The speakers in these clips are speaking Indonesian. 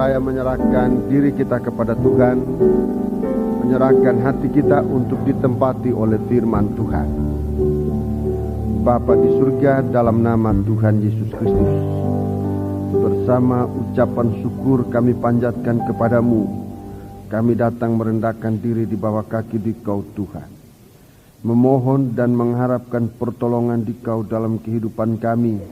saya menyerahkan diri kita kepada Tuhan, menyerahkan hati kita untuk ditempati oleh firman Tuhan. Bapa di surga, dalam nama Tuhan Yesus Kristus, bersama ucapan syukur kami panjatkan kepadamu. Kami datang merendahkan diri di bawah kaki Dikau Tuhan, memohon dan mengharapkan pertolongan Dikau dalam kehidupan kami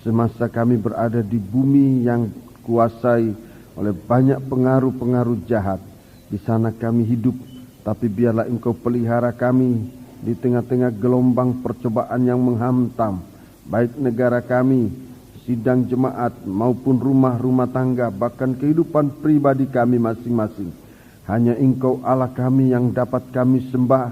semasa kami berada di bumi yang kuasai oleh banyak pengaruh-pengaruh jahat. Di sana kami hidup, tapi biarlah Engkau pelihara kami di tengah-tengah gelombang percobaan yang menghantam baik negara kami, sidang jemaat maupun rumah-rumah tangga, bahkan kehidupan pribadi kami masing-masing. Hanya Engkau Allah kami yang dapat kami sembah,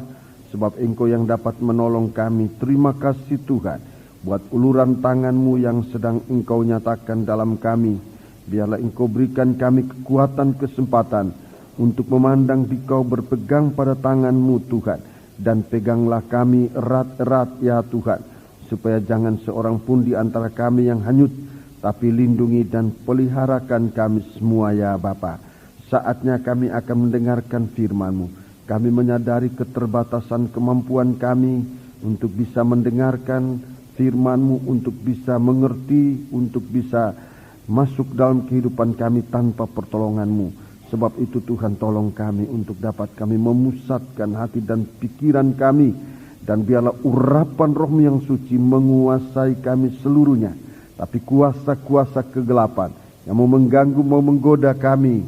sebab Engkau yang dapat menolong kami. Terima kasih Tuhan buat uluran tangan-Mu yang sedang Engkau nyatakan dalam kami. Biarlah Engkau berikan kami kekuatan, kesempatan untuk memandang Dikau, berpegang pada tangan-Mu Tuhan. Dan peganglah kami erat-erat ya Tuhan, supaya jangan seorang pun di antara kami yang hanyut, tapi lindungi dan peliharakan kami semua ya Bapa. Saatnya kami akan mendengarkan firman-Mu. Kami menyadari keterbatasan kemampuan kami untuk bisa mendengarkan firman-Mu, untuk bisa mengerti, untuk bisa masuk dalam kehidupan kami tanpa pertolongan-Mu. Sebab itu Tuhan, tolong kami untuk dapat kami memusatkan hati dan pikiran kami, dan biarlah urapan Roh-Mu yang suci menguasai kami seluruhnya. Tapi kuasa-kuasa kegelapan yang mau mengganggu, mau menggoda kami,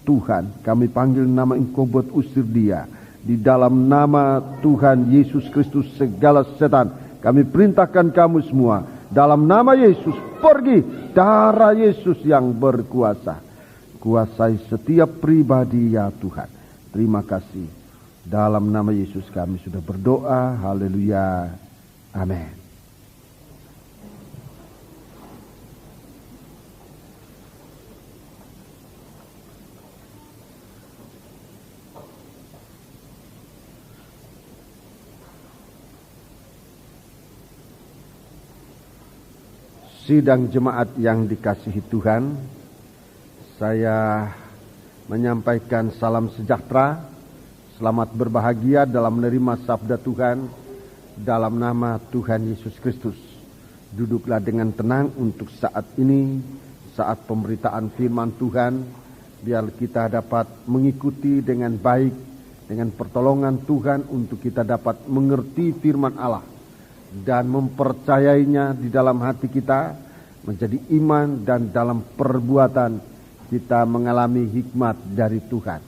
Tuhan, kami panggil nama Engkau buat usir dia. Di dalam nama Tuhan Yesus Kristus, segala setan kami perintahkan kamu semua, dalam nama Yesus pergi. Darah Yesus yang berkuasa, kuasai setiap pribadi ya Tuhan. Terima kasih. Dalam nama Yesus kami sudah berdoa. Haleluya. Amin. Sidang jemaat yang dikasihi Tuhan, saya menyampaikan salam sejahtera, selamat berbahagia dalam menerima sabda Tuhan dalam nama Tuhan Yesus Kristus. Duduklah dengan tenang untuk saat ini, saat pemberitaan firman Tuhan, biar kita dapat mengikuti dengan baik, dengan pertolongan Tuhan untuk kita dapat mengerti firman Allah dan mempercayainya di dalam hati kita, menjadi iman, dan dalam perbuatan kita mengalami hikmat dari Tuhan.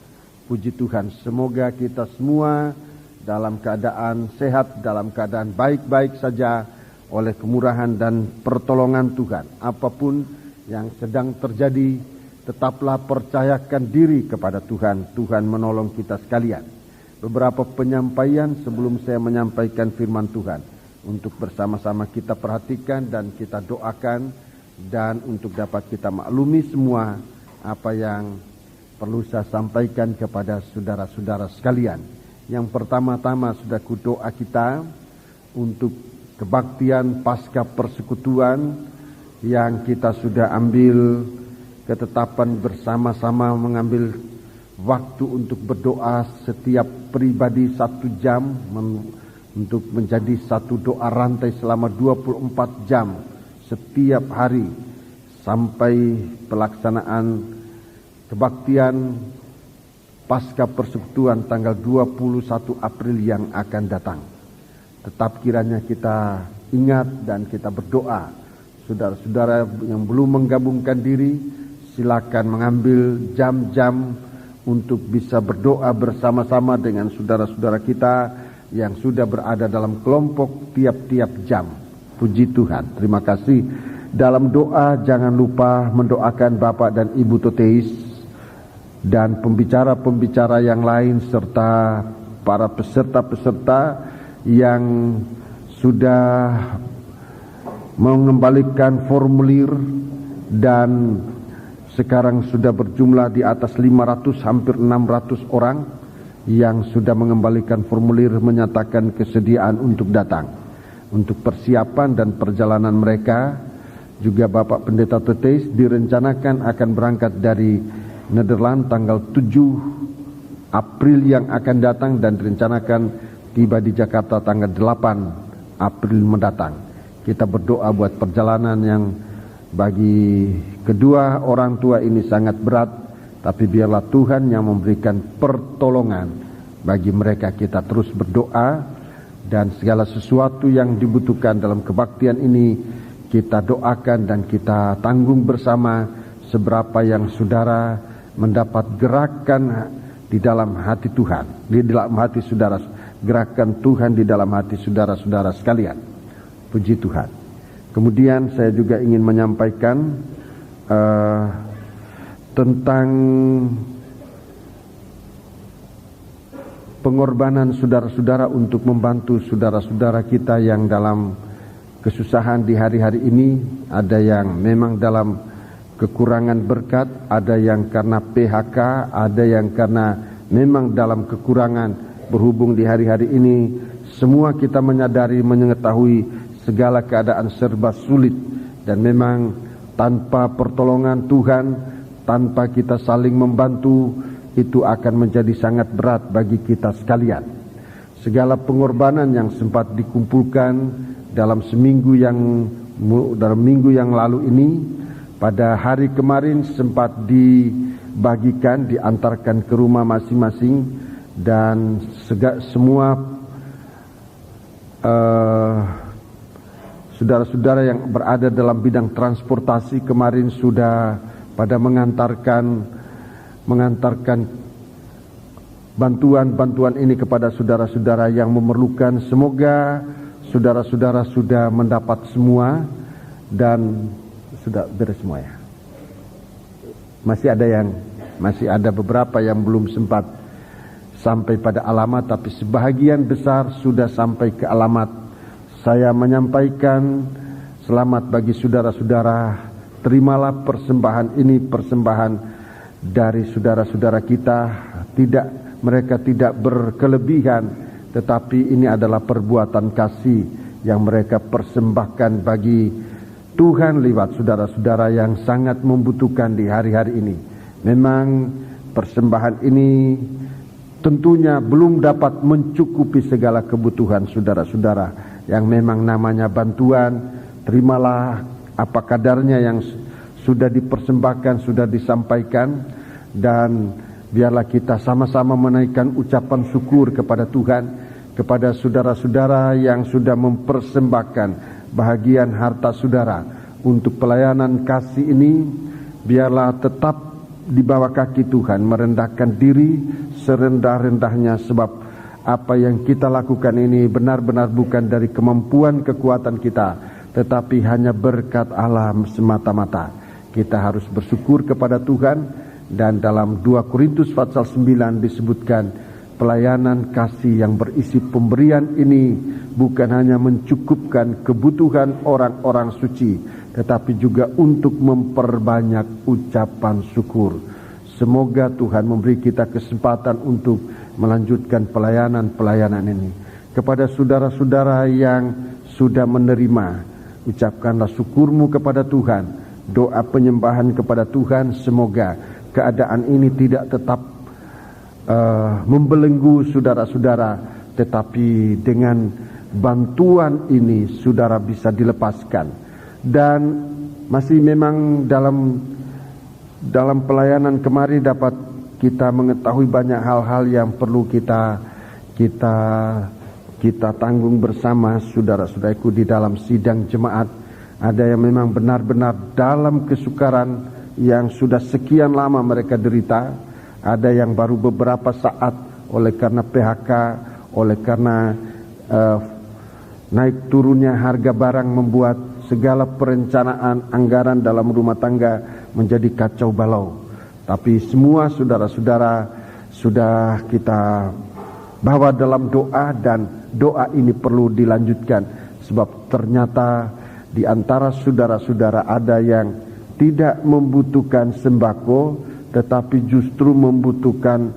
Puji Tuhan, semoga kita semua dalam keadaan sehat, dalam keadaan baik-baik saja oleh kemurahan dan pertolongan Tuhan. Apapun yang sedang terjadi, tetaplah percayakan diri kepada Tuhan. Tuhan menolong kita sekalian. Beberapa penyampaian sebelum saya menyampaikan firman Tuhan, untuk bersama-sama kita perhatikan dan kita doakan, dan untuk dapat kita maklumi semua apa yang perlu saya sampaikan kepada saudara-saudara sekalian. Yang pertama-tama, saudaraku, doa kita untuk kebaktian pasca persekutuan yang kita sudah ambil ketetapan bersama-sama, mengambil waktu untuk berdoa setiap pribadi 1 jam, untuk menjadi satu doa rantai selama 24 jam setiap hari sampai pelaksanaan kebaktian pasca persekutuan tanggal 21 April yang akan datang. Tetap kiranya kita ingat dan kita berdoa. Saudara-saudara yang belum menggabungkan diri, silakan mengambil jam-jam untuk bisa berdoa bersama-sama dengan saudara-saudara kita yang sudah berada dalam kelompok tiap-tiap jam. Puji Tuhan, terima kasih. Dalam doa jangan lupa mendoakan Bapak dan Ibu Toteis dan pembicara-pembicara yang lain, serta para peserta-peserta yang sudah mengembalikan formulir, dan sekarang sudah berjumlah di atas 500, hampir 600 orang yang sudah mengembalikan formulir, menyatakan kesediaan untuk datang, untuk persiapan dan perjalanan mereka juga Bapak Pendeta Tetes direncanakan akan berangkat dari Nederland tanggal 7 April yang akan datang dan direncanakan tiba di Jakarta tanggal 8 April mendatang. Kita berdoa buat perjalanan yang bagi kedua orang tua ini sangat berat, tapi biarlah Tuhan yang memberikan pertolongan bagi mereka. Kita terus berdoa dan segala sesuatu yang dibutuhkan dalam kebaktian ini kita doakan dan kita tanggung bersama seberapa yang saudara mendapat gerakan di dalam hati Tuhan, di dalam hati saudara, gerakan Tuhan di dalam hati saudara-saudara sekalian. Puji Tuhan. Kemudian saya juga ingin menyampaikan tentang pengorbanan saudara-saudara untuk membantu saudara-saudara kita yang dalam kesusahan di hari-hari ini. Ada yang memang dalam kekurangan berkat, ada yang karena PHK, ada yang karena memang dalam kekurangan berhubung di hari-hari ini. Semua kita menyadari, mengetahui segala keadaan serba sulit, dan memang tanpa pertolongan Tuhan, tanpa kita saling membantu, itu akan menjadi sangat berat bagi kita sekalian. Segala pengorbanan yang sempat dikumpulkan dalam minggu yang lalu ini, pada hari kemarin sempat dibagikan, diantarkan ke rumah masing-masing, dan semua saudara-saudara yang berada dalam bidang transportasi kemarin sudah pada mengantarkan bantuan-bantuan ini kepada saudara-saudara yang memerlukan. Semoga saudara-saudara sudah mendapat semua dan sudah beres semua ya. Masih ada beberapa yang belum sempat sampai pada alamat, tapi sebahagian besar sudah sampai ke alamat. Saya menyampaikan selamat bagi saudara-saudara. Terimalah persembahan ini, persembahan dari saudara-saudara kita. Mereka tidak berkelebihan, tetapi ini adalah perbuatan kasih yang mereka persembahkan bagi Tuhan lewat saudara-saudara yang sangat membutuhkan di hari-hari ini. Memang persembahan ini tentunya belum dapat mencukupi segala kebutuhan saudara-saudara yang memang namanya bantuan. Terimalah apa kadarnya yang sudah dipersembahkan, sudah disampaikan, dan biarlah kita sama-sama menaikkan ucapan syukur kepada Tuhan, kepada saudara-saudara yang sudah mempersembahkan bahagian harta saudara untuk pelayanan kasih ini. Biarlah tetap di bawah kaki Tuhan, merendahkan diri serendah-rendahnya, sebab apa yang kita lakukan ini benar-benar bukan dari kemampuan kekuatan kita, tetapi hanya berkat Allah semata-mata. Kita harus bersyukur kepada Tuhan. Dan dalam 2 Korintus pasal 9 disebutkan pelayanan kasih yang berisi pemberian ini bukan hanya mencukupkan kebutuhan orang-orang suci, tetapi juga untuk memperbanyak ucapan syukur. Semoga Tuhan memberi kita kesempatan untuk melanjutkan pelayanan-pelayanan ini. Kepada saudara-saudara yang sudah menerima, ucapkanlah syukurmu kepada Tuhan, doa penyembahan kepada Tuhan. Semoga keadaan ini tidak tetap membelenggu saudara-saudara, tetapi dengan bantuan ini saudara bisa dilepaskan. Dan masih memang dalam pelayanan kemarin dapat kita mengetahui banyak hal-hal yang perlu kita tanggung bersama saudara-saudaraku di dalam sidang jemaat. Ada yang memang benar-benar dalam kesukaran yang sudah sekian lama mereka derita. Ada yang baru beberapa saat oleh karena PHK, oleh karena naik turunnya harga barang membuat segala perencanaan anggaran dalam rumah tangga menjadi kacau balau. Tapi semua saudara-saudara sudah kita bawa dalam doa, dan doa ini perlu dilanjutkan, sebab ternyata di antara saudara-saudara ada yang tidak membutuhkan sembako, tetapi justru membutuhkan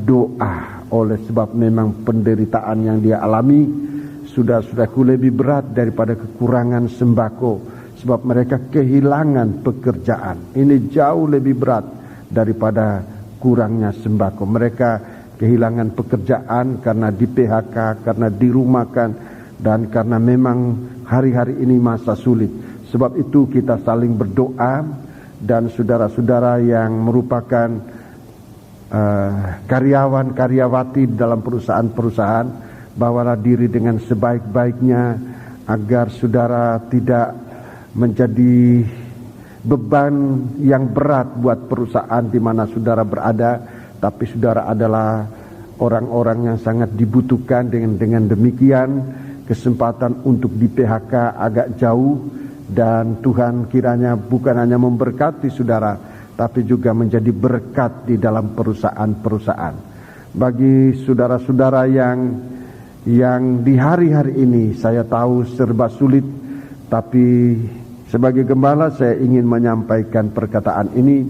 doa, oleh sebab memang penderitaan yang dia alami sudah lebih berat daripada kekurangan sembako. sebab mereka kehilangan pekerjaan. Ini jauh lebih berat daripada kurangnya sembako. Mereka kehilangan pekerjaan karena di PHK, karena dirumahkan, dan karena memang hari-hari ini masa sulit. Sebab itu kita saling berdoa, dan saudara-saudara yang merupakan karyawan-karyawati dalam perusahaan-perusahaan, bawalah diri dengan sebaik-baiknya agar saudara tidak menjadi beban yang berat buat perusahaan di mana saudara berada, tapi saudara adalah orang-orang yang sangat dibutuhkan. Dengan demikian kesempatan untuk di PHK agak jauh, dan Tuhan kiranya bukan hanya memberkati saudara, tapi juga menjadi berkat di dalam perusahaan-perusahaan. Bagi saudara-saudara yang di hari-hari ini saya tahu serba sulit, tapi sebagai gembala saya ingin menyampaikan perkataan ini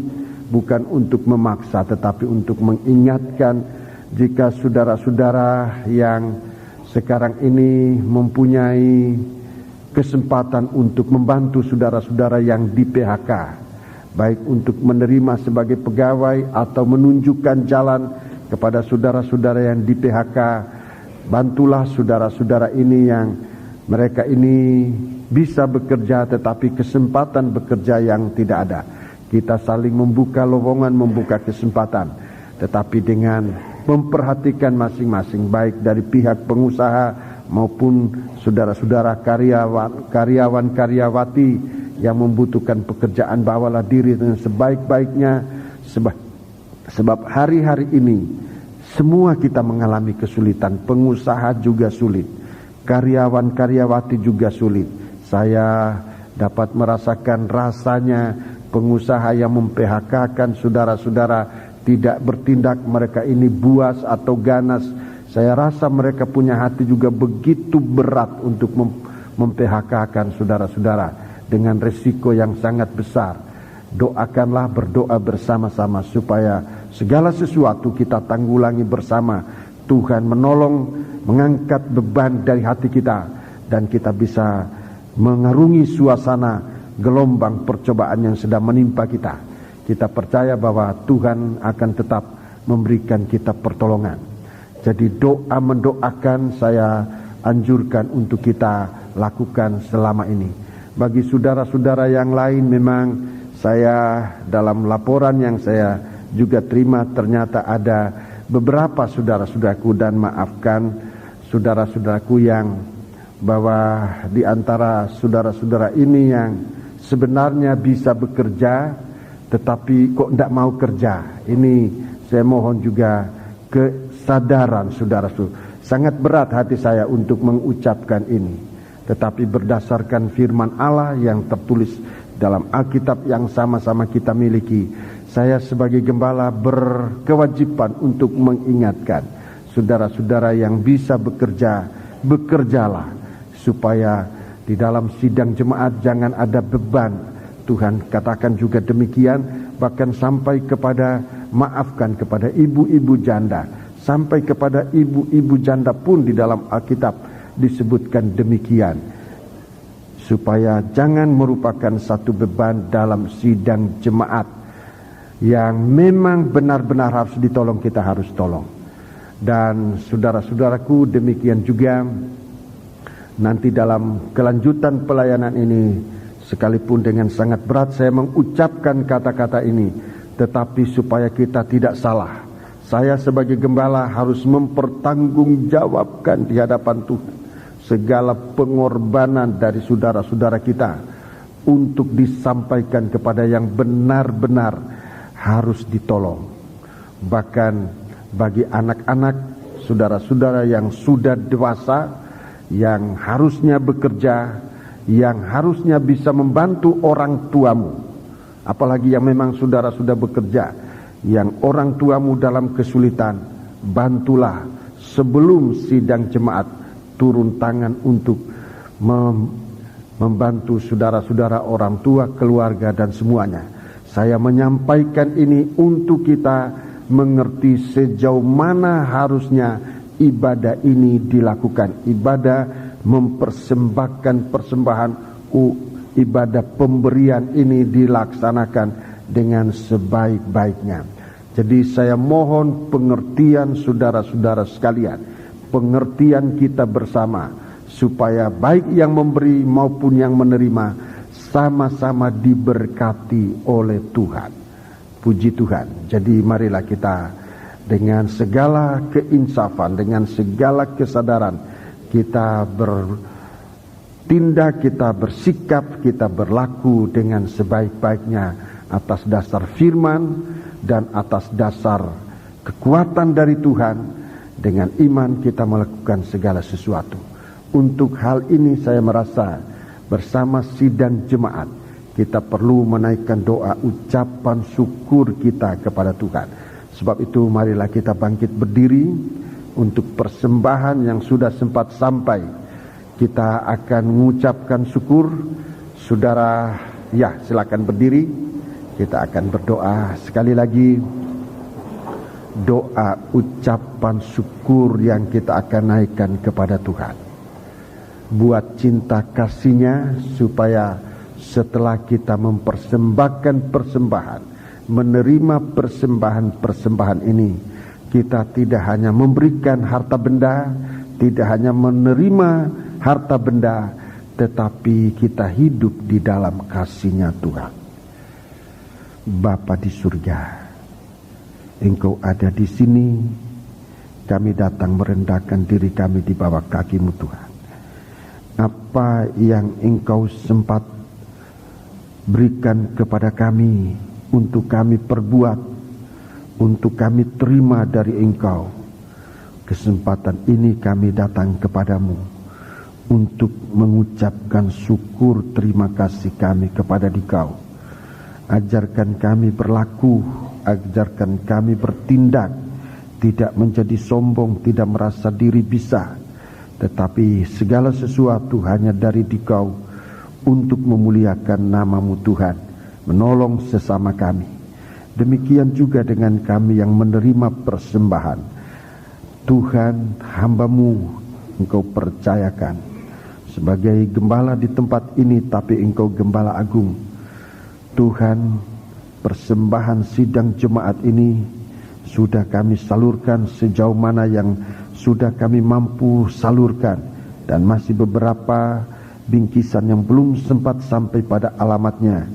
bukan untuk memaksa, tetapi untuk mengingatkan jika saudara-saudara yang sekarang ini mempunyai kesempatan untuk membantu saudara-saudara yang di PHK, baik untuk menerima sebagai pegawai atau menunjukkan jalan kepada saudara-saudara yang di PHK. Bantulah saudara-saudara ini yang mereka ini bisa bekerja tetapi kesempatan bekerja yang tidak ada. Kita saling membuka lowongan, membuka kesempatan, tetapi dengan memperhatikan masing-masing, baik dari pihak pengusaha maupun saudara-saudara karyawan-karyawati yang membutuhkan pekerjaan. Bawalah diri dengan sebaik-baiknya, sebab hari-hari ini semua kita mengalami kesulitan. Pengusaha juga sulit, karyawan-karyawati juga sulit. Saya dapat merasakan rasanya pengusaha yang mem-PHK-kan saudara-saudara tidak bertindak. Mereka ini buas atau ganas. Saya rasa mereka punya hati juga begitu berat untuk mem-PHK-kan saudara-saudara dengan resiko yang sangat besar. Doakanlah, berdoa bersama-sama supaya segala sesuatu kita tanggulangi bersama. Tuhan menolong, mengangkat beban dari hati kita, dan kita bisa mengarungi suasana gelombang percobaan yang sedang menimpa kita. Kita percaya bahwa Tuhan akan tetap memberikan kita pertolongan. Jadi doa mendoakan saya anjurkan untuk kita lakukan selama ini. Bagi saudara-saudara yang lain, memang saya dalam laporan yang saya juga terima, ternyata ada beberapa saudara-saudaraku, dan maafkan saudara-saudaraku yang bahwa di antara saudara-saudara ini yang sebenarnya bisa bekerja tetapi kok tidak mau kerja. Ini saya mohon juga kesadaran saudara-saudara. Sangat berat hati saya untuk mengucapkan ini, tetapi berdasarkan firman Allah yang tertulis dalam Alkitab yang sama-sama kita miliki, saya sebagai gembala berkewajiban untuk mengingatkan saudara-saudara yang bisa bekerja, bekerjalah supaya di dalam sidang jemaat jangan ada beban. Tuhan katakan juga demikian, bahkan sampai kepada maafkan kepada ibu-ibu janda, sampai kepada ibu-ibu janda pun di dalam Alkitab disebutkan demikian, supaya jangan merupakan satu beban dalam sidang jemaat yang memang benar-benar harus ditolong, kita harus tolong. Dan saudara-saudaraku, demikian juga nanti dalam kelanjutan pelayanan ini, sekalipun dengan sangat berat saya mengucapkan kata-kata ini, tetapi supaya kita tidak salah, saya sebagai gembala harus mempertanggungjawabkan di hadapan Tuhan segala pengorbanan dari saudara-saudara kita untuk disampaikan kepada yang benar-benar harus ditolong. Bahkan bagi anak-anak saudara-saudara yang sudah dewasa, yang harusnya bekerja, yang harusnya bisa membantu orang tuamu, apalagi yang memang saudara sudah bekerja, yang orang tuamu dalam kesulitan, bantulah sebelum sidang jemaat, turun tangan untuk membantu saudara-saudara, orang tua, keluarga, dan semuanya. Saya menyampaikan ini untuk kita mengerti sejauh mana harusnya ibadah ini dilakukan. Ibadah mempersembahkan persembahan, ibadah pemberian ini dilaksanakan dengan sebaik-baiknya. Jadi saya mohon pengertian saudara-saudara sekalian, pengertian kita bersama, supaya baik yang memberi maupun yang menerima sama-sama diberkati oleh Tuhan. Puji Tuhan. Jadi marilah kita dengan segala keinsafan, dengan segala kesadaran, kita bertindak, kita bersikap, kita berlaku dengan sebaik-baiknya atas dasar firman dan atas dasar kekuatan dari Tuhan. Dengan iman kita melakukan segala sesuatu. Untuk hal ini saya merasa bersama sidang jemaat kita perlu menaikkan doa ucapan syukur kita kepada Tuhan. Sebab itu marilah kita bangkit berdiri untuk persembahan yang sudah sempat sampai. Kita akan mengucapkan syukur. Saudara, ya silakan berdiri. Kita akan berdoa sekali lagi. Doa ucapan syukur yang kita akan naikkan kepada Tuhan. Buat cinta kasih-Nya supaya setelah kita mempersembahkan persembahan, menerima persembahan-persembahan ini, kita tidak hanya memberikan harta benda, tidak hanya menerima harta benda, tetapi kita hidup di dalam kasih-Nya Tuhan. Bapa di surga, Engkau ada di sini, kami datang merendahkan diri kami di bawah kaki-Mu Tuhan. Apa yang Engkau sempat berikan kepada kami untuk kami perbuat, untuk kami terima dari Engkau, kesempatan ini kami datang kepadamu untuk mengucapkan syukur terima kasih kami kepada Dikau. Ajarkan kami berlaku, ajarkan kami bertindak, tidak menjadi sombong, tidak merasa diri bisa, tetapi segala sesuatu hanya dari Dikau untuk memuliakan nama-Mu Tuhan, menolong sesama kami. Demikian juga dengan kami yang menerima persembahan. Tuhan, hamba-Mu Engkau percayakan sebagai gembala di tempat ini, tapi Engkau gembala agung. Tuhan, persembahan sidang jemaat ini sudah kami salurkan sejauh mana yang sudah kami mampu salurkan, dan masih beberapa bingkisan yang belum sempat sampai pada alamatnya.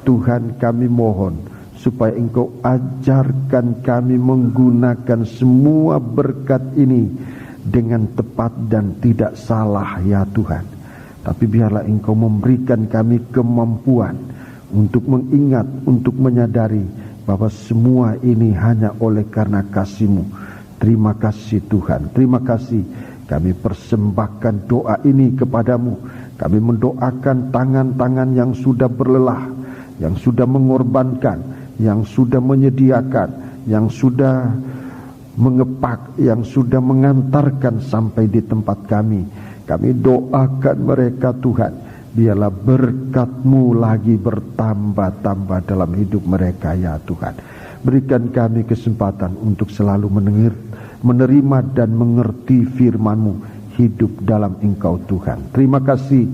Tuhan, kami mohon supaya Engkau ajarkan kami menggunakan semua berkat ini dengan tepat dan tidak salah ya Tuhan. Tapi biarlah Engkau memberikan kami kemampuan untuk mengingat, untuk menyadari bahwa semua ini hanya oleh karena kasih-Mu. Terima kasih Tuhan, terima kasih. Kami persembahkan doa ini kepadamu. Kami mendoakan tangan-tangan yang sudah berlelah, yang sudah mengorbankan, yang sudah menyediakan, yang sudah mengepak, yang sudah mengantarkan sampai di tempat kami. Kami doakan mereka Tuhan, biarlah berkat-Mu lagi bertambah-tambah dalam hidup mereka ya Tuhan. Berikan kami kesempatan untuk selalu menerima dan mengerti firman-Mu, hidup dalam Engkau Tuhan. Terima kasih,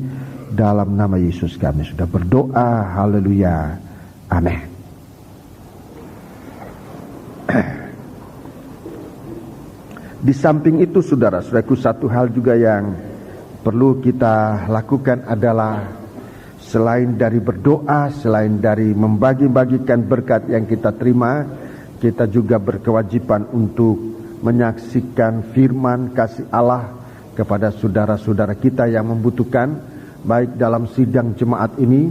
dalam nama Yesus kami sudah berdoa. Haleluya, amin. Di samping itu saudara-saudaraku, satu hal juga yang perlu kita lakukan adalah selain dari berdoa, selain dari membagi-bagikan berkat yang kita terima, kita juga berkewajiban untuk menyaksikan firman kasih Allah kepada saudara-saudara kita yang membutuhkan, baik dalam sidang jemaat ini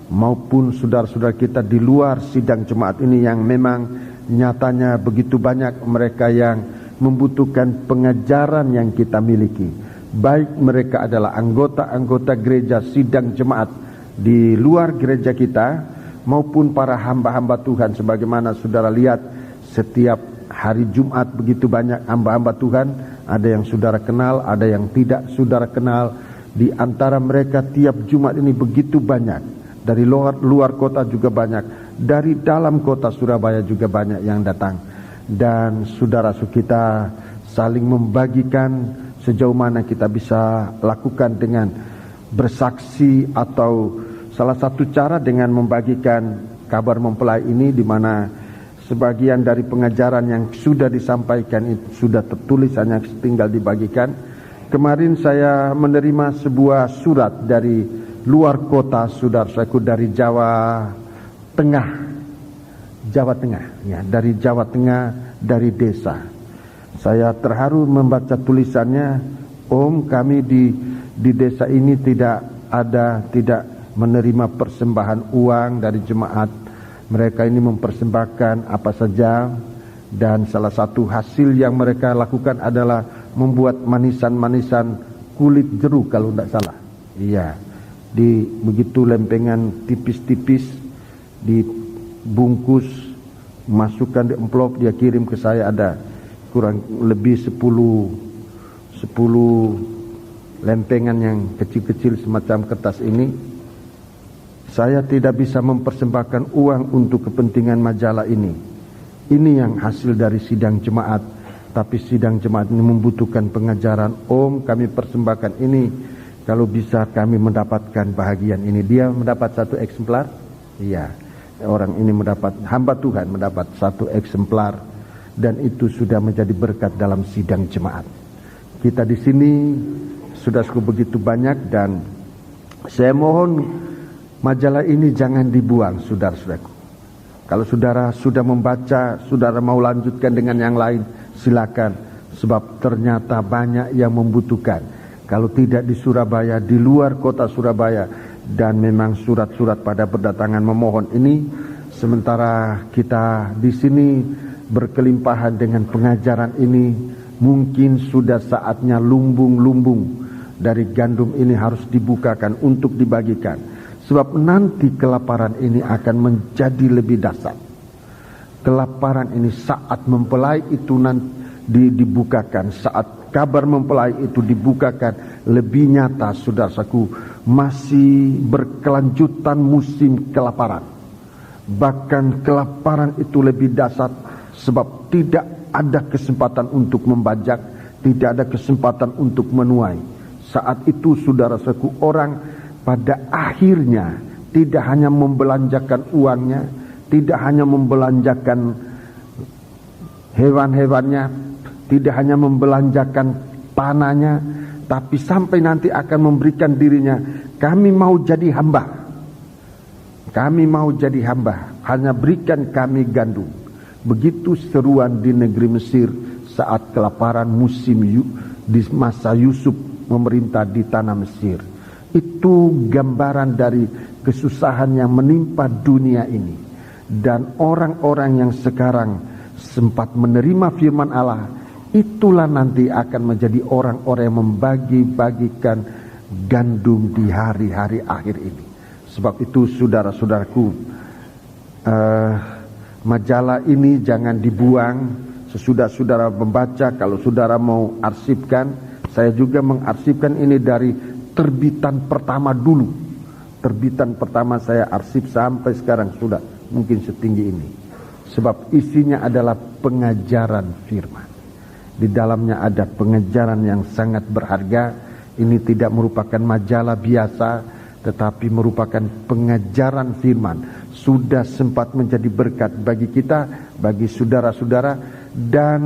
maupun saudara-saudara kita di luar sidang jemaat ini yang memang nyatanya begitu banyak mereka yang membutuhkan pengajaran yang kita miliki. Baik mereka adalah anggota-anggota gereja sidang jemaat di luar gereja kita maupun para hamba-hamba Tuhan. Sebagaimana saudara lihat, setiap hari Jumat begitu banyak hamba-hamba Tuhan. Ada yang saudara kenal, ada yang tidak saudara kenal. Di antara mereka tiap Jumat ini begitu banyak. Dari luar kota juga banyak, dari dalam kota Surabaya juga banyak yang datang. Dan saudara-saudara kita saling membagikan sejauh mana kita bisa lakukan dengan bersaksi atau Salah satu cara dengan membagikan kabar mempelai ini, di mana sebagian dari pengajaran yang sudah disampaikan itu sudah tertulis, hanya tinggal dibagikan. Kemarin saya menerima sebuah surat dari luar kota, saudara-saudaraku, dari Jawa Tengah, ya, dari Jawa Tengah, dari desa. Saya terharu membaca tulisannya. Om, kami di desa ini tidak menerima persembahan uang dari jemaat. Mereka ini mempersembahkan apa saja, dan salah satu hasil yang mereka lakukan adalah membuat manisan-manisan kulit jeruk kalau tidak salah. Iya, di begitu lempengan tipis-tipis, dibungkus, masukkan di amplop, dia kirim ke saya. Ada kurang lebih 10 lempengan yang kecil-kecil semacam kertas ini. Saya tidak bisa mempersembahkan uang untuk kepentingan majalah ini. Ini yang hasil dari sidang jemaat. Tapi sidang jemaat ini membutuhkan pengajaran. Om, kami persembahkan ini. Kalau bisa kami mendapatkan bahagian ini. Dia mendapat 1 eksemplar. Iya, orang ini mendapat, hamba Tuhan mendapat 1 eksemplar. Dan itu sudah menjadi berkat dalam sidang jemaat. Kita di sini sudah begitu banyak, dan saya mohon majalah ini jangan dibuang, saudara-saudaraku. Kalau saudara sudah membaca, saudara mau lanjutkan dengan yang lain, silakan. Sebab ternyata banyak yang membutuhkan. Kalau tidak di Surabaya, di luar kota Surabaya. Dan memang surat-surat pada berdatangan memohon ini. Sementara kita di sini berkelimpahan dengan pengajaran ini, mungkin sudah saatnya lumbung-lumbung dari gandum ini harus dibukakan untuk dibagikan. Sebab nanti kelaparan ini akan menjadi lebih dahsyat. Kelaparan ini saat mempelai itu nanti dibukakan, saat kabar mempelai itu dibukakan, lebih nyata, saudaraku. Masih berkelanjutan musim kelaparan. Bahkan kelaparan itu lebih dahsyat, sebab tidak ada kesempatan untuk membajak, tidak ada kesempatan untuk menuai. Saat itu, saudara-saudaraku, orang pada akhirnya tidak hanya membelanjakan uangnya, tidak hanya membelanjakan hewan-hewannya, tidak hanya membelanjakan tanahnya, tapi sampai nanti akan memberikan dirinya. Kami mau jadi hamba, kami mau jadi hamba, hanya berikan kami gandum. Begitu seruan di negeri Mesir saat kelaparan musim di masa Yusuf memerintah di tanah Mesir. Itu gambaran dari kesusahan yang menimpa dunia ini. Dan orang-orang yang sekarang sempat menerima firman Allah, itulah nanti akan menjadi orang-orang yang membagi-bagikan gandum di hari-hari akhir ini. Sebab itu, saudara-saudaraku, majalah ini jangan dibuang. Sesudah saudara membaca, kalau saudara mau arsipkan, saya juga mengarsipkan ini dari terbitan pertama dulu. Terbitan pertama saya arsip sampai sekarang sudah mungkin setinggi ini. Sebab isinya adalah pengajaran firman. Di dalamnya ada pengajaran yang sangat berharga. Ini tidak merupakan majalah biasa, tetapi merupakan pengajaran firman. Sudah sempat menjadi berkat bagi kita, bagi saudara-saudara. Dan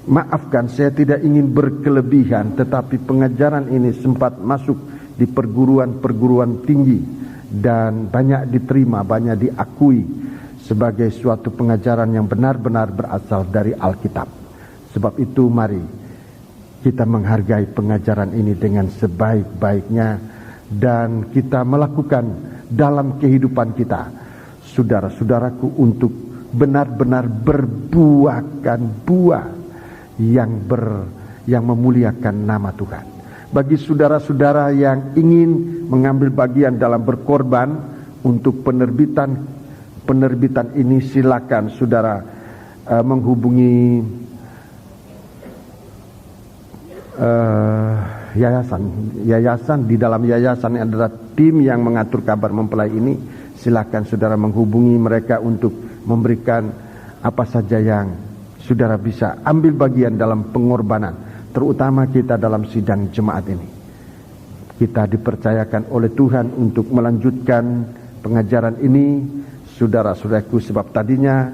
maafkan, saya tidak ingin berkelebihan, tetapi pengajaran ini sempat masuk di perguruan-perguruan tinggi dan banyak diterima, banyak diakui sebagai suatu pengajaran yang benar-benar berasal dari Alkitab. Sebab itu mari kita menghargai pengajaran ini dengan sebaik-baiknya dan kita melakukan dalam kehidupan kita, saudara-saudaraku, untuk benar-benar berbuahkan buah yang memuliakan nama Tuhan. Bagi saudara-saudara yang ingin mengambil bagian dalam berkorban untuk penerbitan ini, silakan saudara menghubungi yayasan. Di dalam yayasan adalah tim yang mengatur kabar mempelai ini. Silakan saudara menghubungi mereka untuk memberikan apa saja yang saudara bisa ambil bagian dalam pengorbanan, terutama kita dalam sidang jemaat ini. kita dipercayakan oleh Tuhan untuk melanjutkan pengajaran ini, saudara-saudaraku, sebab tadinya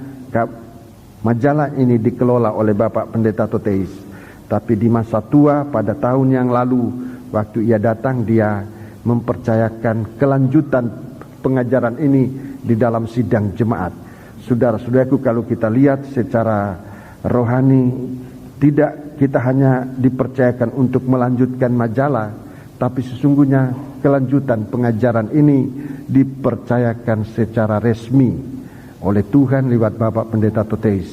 majalah ini dikelola oleh Bapak Pendeta Toteis, tapi di masa tua pada tahun yang lalu waktu ia datang, dia mempercayakan kelanjutan pengajaran ini di dalam sidang jemaat. Saudara-saudaraku, kalau kita lihat secara rohani, tidak kita hanya dipercayakan untuk melanjutkan majalah, tapi sesungguhnya kelanjutan pengajaran ini dipercayakan secara resmi oleh Tuhan lewat Bapak Pendeta Toteis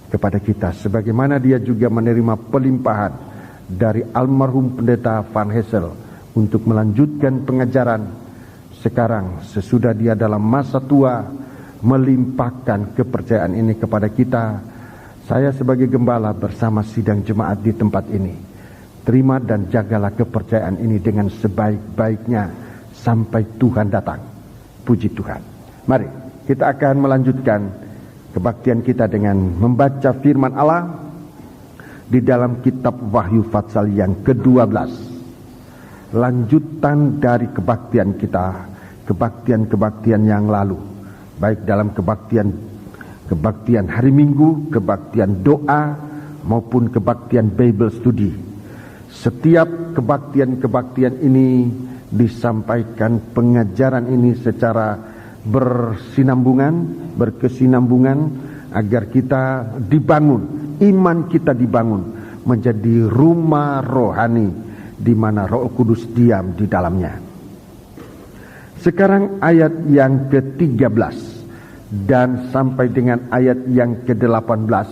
kepada kita, sebagaimana dia juga menerima pelimpahan dari almarhum Pendeta Van Hessel untuk melanjutkan pengajaran sekarang sesudah dia dalam masa tua melimpahkan kepercayaan ini kepada kita. Saya sebagai gembala bersama sidang jemaat di tempat ini, terima dan jagalah kepercayaan ini dengan sebaik-baiknya sampai Tuhan datang. Puji Tuhan. Mari kita akan melanjutkan kebaktian kita dengan membaca firman Allah di dalam kitab Wahyu pasal yang ke-12. Lanjutan dari kebaktian kita, kebaktian-kebaktian yang lalu, baik dalam kebaktian hari Minggu, kebaktian doa, maupun kebaktian Bible Study. Setiap kebaktian-kebaktian ini disampaikan pengajaran ini secara berkesinambungan agar kita dibangun, iman kita dibangun menjadi rumah rohani di mana Roh Kudus diam di dalamnya. Sekarang ayat yang ke-13 dan sampai dengan ayat yang ke-18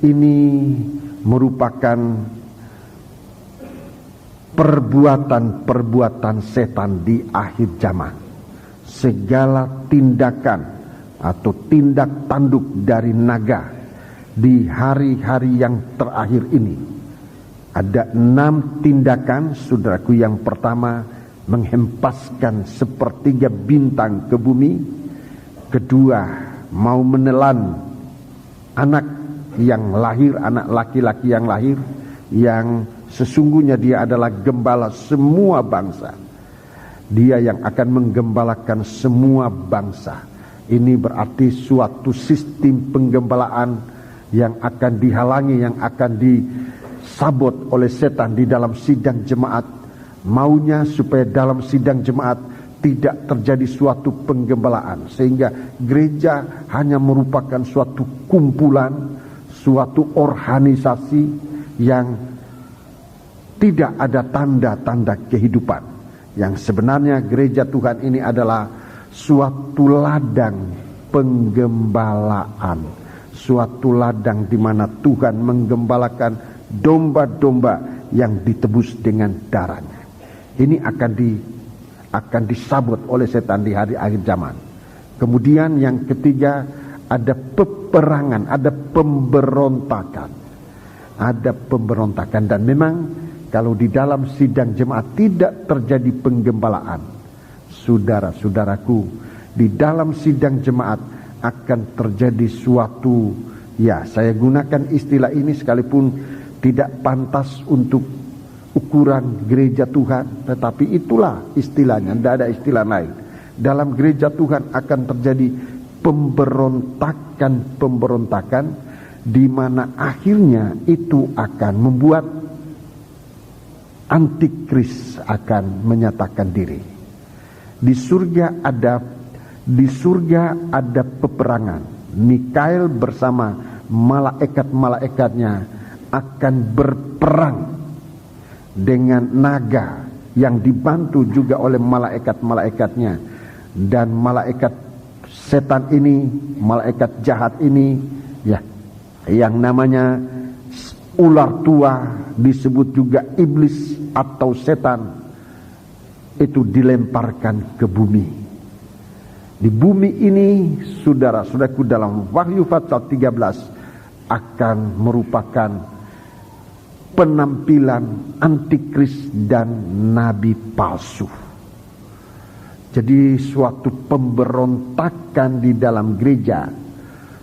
ini merupakan perbuatan-perbuatan setan di akhir zaman. Segala tindakan atau tindak tanduk dari naga di hari-hari yang terakhir ini. Ada 6 tindakan, saudaraku. Yang pertama, menghempaskan sepertiga bintang ke bumi. Kedua, mau menelan anak yang lahir, anak laki-laki yang lahir, yang sesungguhnya dia adalah gembala semua bangsa. Dia yang akan menggembalakan semua bangsa. Ini berarti suatu sistem penggembalaan yang akan dihalangi, yang akan disabot oleh setan di dalam sidang jemaat. Maunya supaya dalam sidang jemaat tidak terjadi suatu penggembalaan, sehingga gereja hanya merupakan suatu kumpulan, suatu organisasi yang tidak ada tanda-tanda kehidupan. Yang sebenarnya gereja Tuhan ini adalah suatu ladang penggembalaan, suatu ladang di mana Tuhan menggembalakan domba-domba yang ditebus dengan darahnya. Ini akan disabot oleh setan di hari akhir zaman. Kemudian yang ketiga, ada peperangan, ada pemberontakan. Ada pemberontakan, dan memang kalau di dalam sidang jemaat tidak terjadi penggembalaan, saudara-saudaraku, di dalam sidang jemaat akan terjadi suatu, ya saya gunakan istilah ini sekalipun tidak pantas untuk ukuran gereja Tuhan, tetapi itulah istilahnya, tidak ada istilah lain. Dalam gereja Tuhan akan terjadi pemberontakan di mana akhirnya itu akan membuat antikris akan menyatakan diri. Di surga ada peperangan. Mikael bersama malaikat-malaikatnya akan berperang dengan naga yang dibantu juga oleh malaikat-malaikatnya, dan malaikat setan ini, malaikat jahat ini, ya, yang namanya ular tua, disebut juga iblis atau setan, itu dilemparkan ke bumi. Di bumi ini, saudara-saudaraku, dalam Wahyu pasal 13 akan merupakan penampilan antikris dan nabi palsu. Jadi suatu pemberontakan di dalam gereja,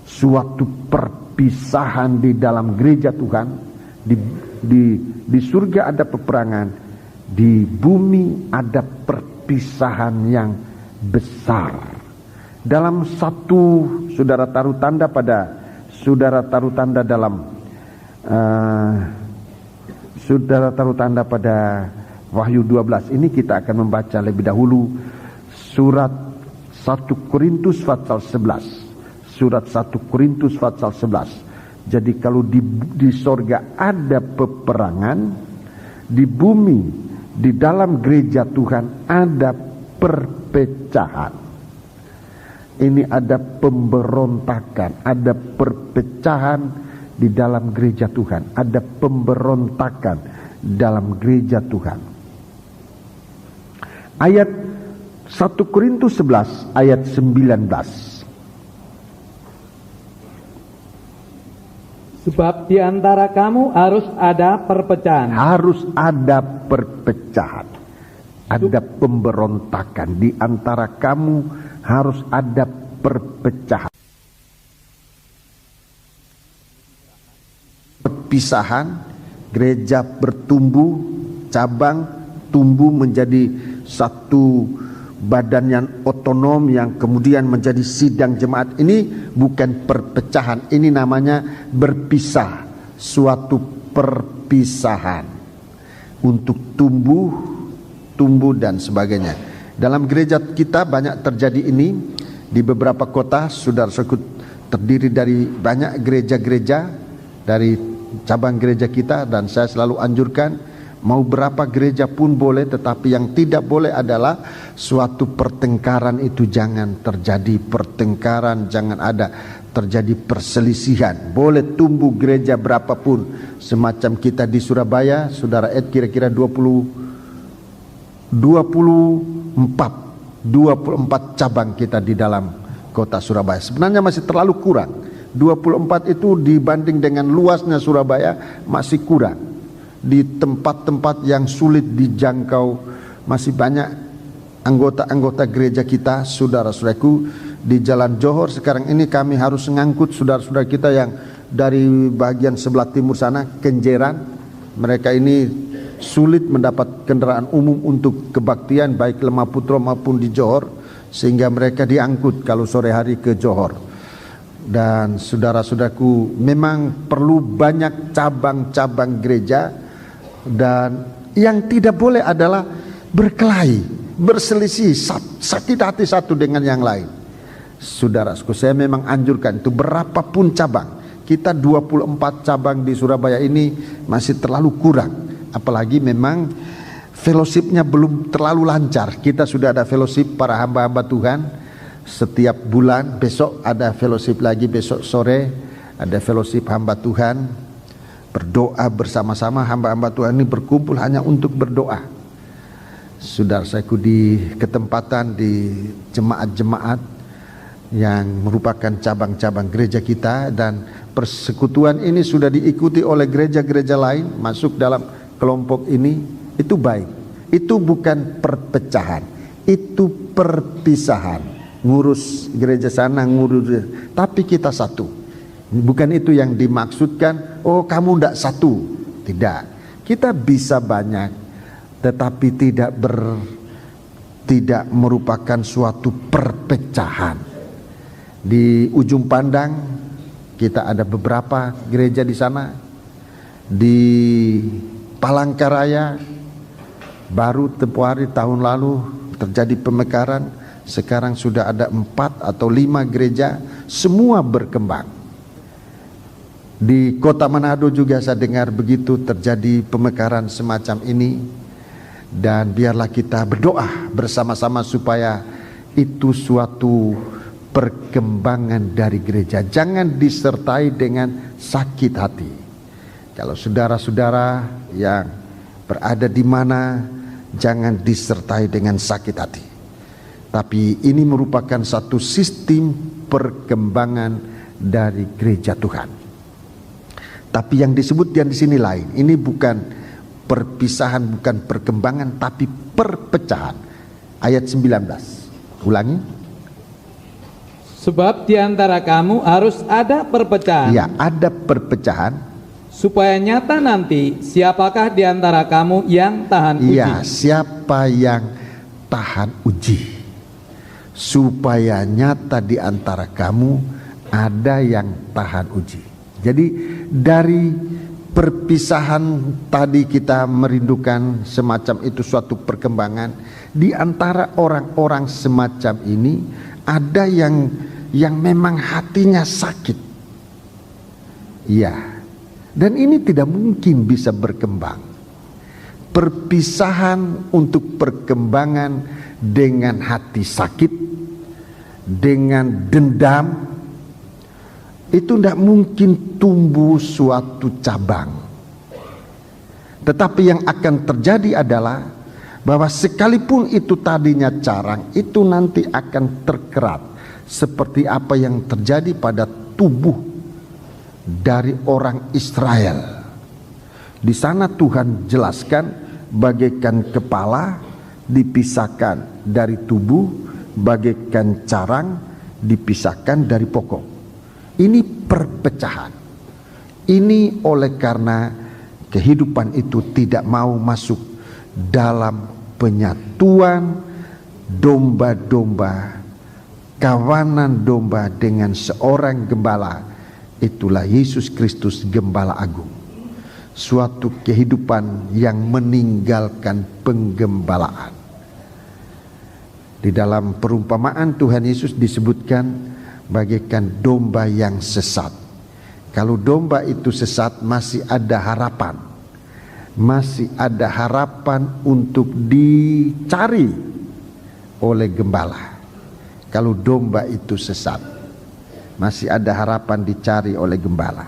suatu perpisahan di dalam gereja Tuhan. Di surga ada peperangan, Di bumi ada perpisahan yang besar. Dalam satu, saudara taruh tanda pada Wahyu 12 ini. Kita akan membaca lebih dahulu surat 1 Korintus pasal 11. Surat 1 Korintus pasal 11. Jadi kalau di sorga ada peperangan, di bumi, di dalam gereja Tuhan ada perpecahan. Ini ada pemberontakan, ada perpecahan di dalam gereja Tuhan, ada pemberontakan dalam gereja Tuhan. Ayat 1 Korintus 11 ayat 19. Sebab di antara kamu harus ada perpecahan. Harus ada perpecahan. Ada pemberontakan. Di antara kamu harus ada perpecahan. Perpisahan, gereja bertumbuh, cabang tumbuh menjadi satu badan yang otonom yang kemudian menjadi sidang jemaat. Ini bukan perpecahan, ini namanya berpisah, suatu perpisahan untuk tumbuh dan sebagainya. Dalam gereja kita banyak terjadi ini. Di beberapa kota saudara-saudaraku terdiri dari banyak gereja-gereja dari cabang gereja kita, dan saya selalu anjurkan mau berapa gereja pun boleh, tetapi yang tidak boleh adalah suatu pertengkaran. Itu jangan terjadi pertengkaran, jangan ada terjadi perselisihan. Boleh tumbuh gereja berapapun, semacam kita di Surabaya, saudara Ed, kira-kira 24 cabang kita di dalam kota Surabaya. Sebenarnya masih terlalu kurang. 24 itu dibanding dengan luasnya Surabaya masih kurang. Di tempat-tempat yang sulit dijangkau masih banyak anggota-anggota gereja kita, saudara-saudaraku. Di Jalan Johor sekarang ini kami harus mengangkut saudara-saudara kita yang dari bagian sebelah timur sana, Kenjeran. Mereka ini sulit mendapat kendaraan umum untuk kebaktian baik Lemah Putra maupun di Johor, sehingga mereka diangkut kalau sore hari ke Johor. Dan saudara-saudaraku, memang perlu banyak cabang-cabang gereja. Dan yang tidak boleh adalah berkelahi, berselisih, sakit hati satu dengan yang lain. Saudaraku, saya memang anjurkan itu berapapun cabang. Kita 24 cabang di Surabaya ini masih terlalu kurang. Apalagi memang fellowshipnya belum terlalu lancar. Kita sudah ada fellowship para hamba-hamba Tuhan setiap bulan. Besok ada fellowship lagi, besok sore ada fellowship hamba Tuhan. Berdoa bersama-sama, hamba-hamba Tuhan ini berkumpul hanya untuk berdoa. Saudara-saudaraku, di ketempatan di jemaat-jemaat yang merupakan cabang-cabang gereja kita, dan persekutuan ini sudah diikuti oleh gereja-gereja lain masuk dalam kelompok ini. Itu baik. Itu bukan perpecahan, itu perpisahan. Ngurus gereja sana, tapi kita satu. Bukan itu yang dimaksudkan, oh kamu tidak satu. Tidak, kita bisa banyak, tetapi tidak merupakan suatu perpecahan. Di ujung pandang kita ada beberapa gereja di sana. Di Palangkaraya baru tempoh hari tahun lalu terjadi pemekaran. Sekarang sudah ada 4 atau 5 gereja, semua berkembang. Di kota Manado juga saya dengar begitu, terjadi pemekaran semacam ini. Dan biarlah kita berdoa bersama-sama supaya itu suatu perkembangan dari gereja. Jangan disertai dengan sakit hati. Kalau saudara-saudara yang berada di mana, jangan disertai dengan sakit hati. Tapi ini merupakan satu sistem perkembangan dari gereja Tuhan. Tapi yang disebut di sini lain. Ini bukan perpisahan, bukan perkembangan, tapi perpecahan. Ayat 19. Ulangi. Sebab di antara kamu harus ada perpecahan. Ya, ada perpecahan. supaya nyata nanti siapakah di antara kamu yang tahan uji. Iya, siapa yang tahan uji. Supaya nyata di antara kamu ada yang tahan uji. Jadi dari perpisahan tadi kita merindukan semacam itu suatu perkembangan. Di antara orang-orang semacam ini ada yang memang hatinya sakit. Iya. Dan ini tidak mungkin bisa berkembang. Perpisahan untuk perkembangan dengan hati sakit, dengan dendam, itu tidak mungkin tumbuh suatu cabang. Tetapi yang akan terjadi adalah bahwa sekalipun itu tadinya carang, itu nanti akan terkerat. Seperti apa yang terjadi pada tubuh dari orang Israel. Di sana Tuhan jelaskan bagaikan kepala dipisahkan dari tubuh, bagaikan carang dipisahkan dari pokok. Ini perpecahan. Ini oleh karena kehidupan itu tidak mau masuk dalam penyatuan domba-domba, kawanan domba dengan seorang gembala. Itulah Yesus Kristus Gembala Agung. Suatu kehidupan yang meninggalkan penggembalaan. Di dalam perumpamaan Tuhan Yesus disebutkan bagaikan domba yang sesat. Kalau domba itu sesat, masih ada harapan. Masih ada harapan untuk dicari oleh gembala. Kalau domba itu sesat, masih ada harapan dicari oleh gembala.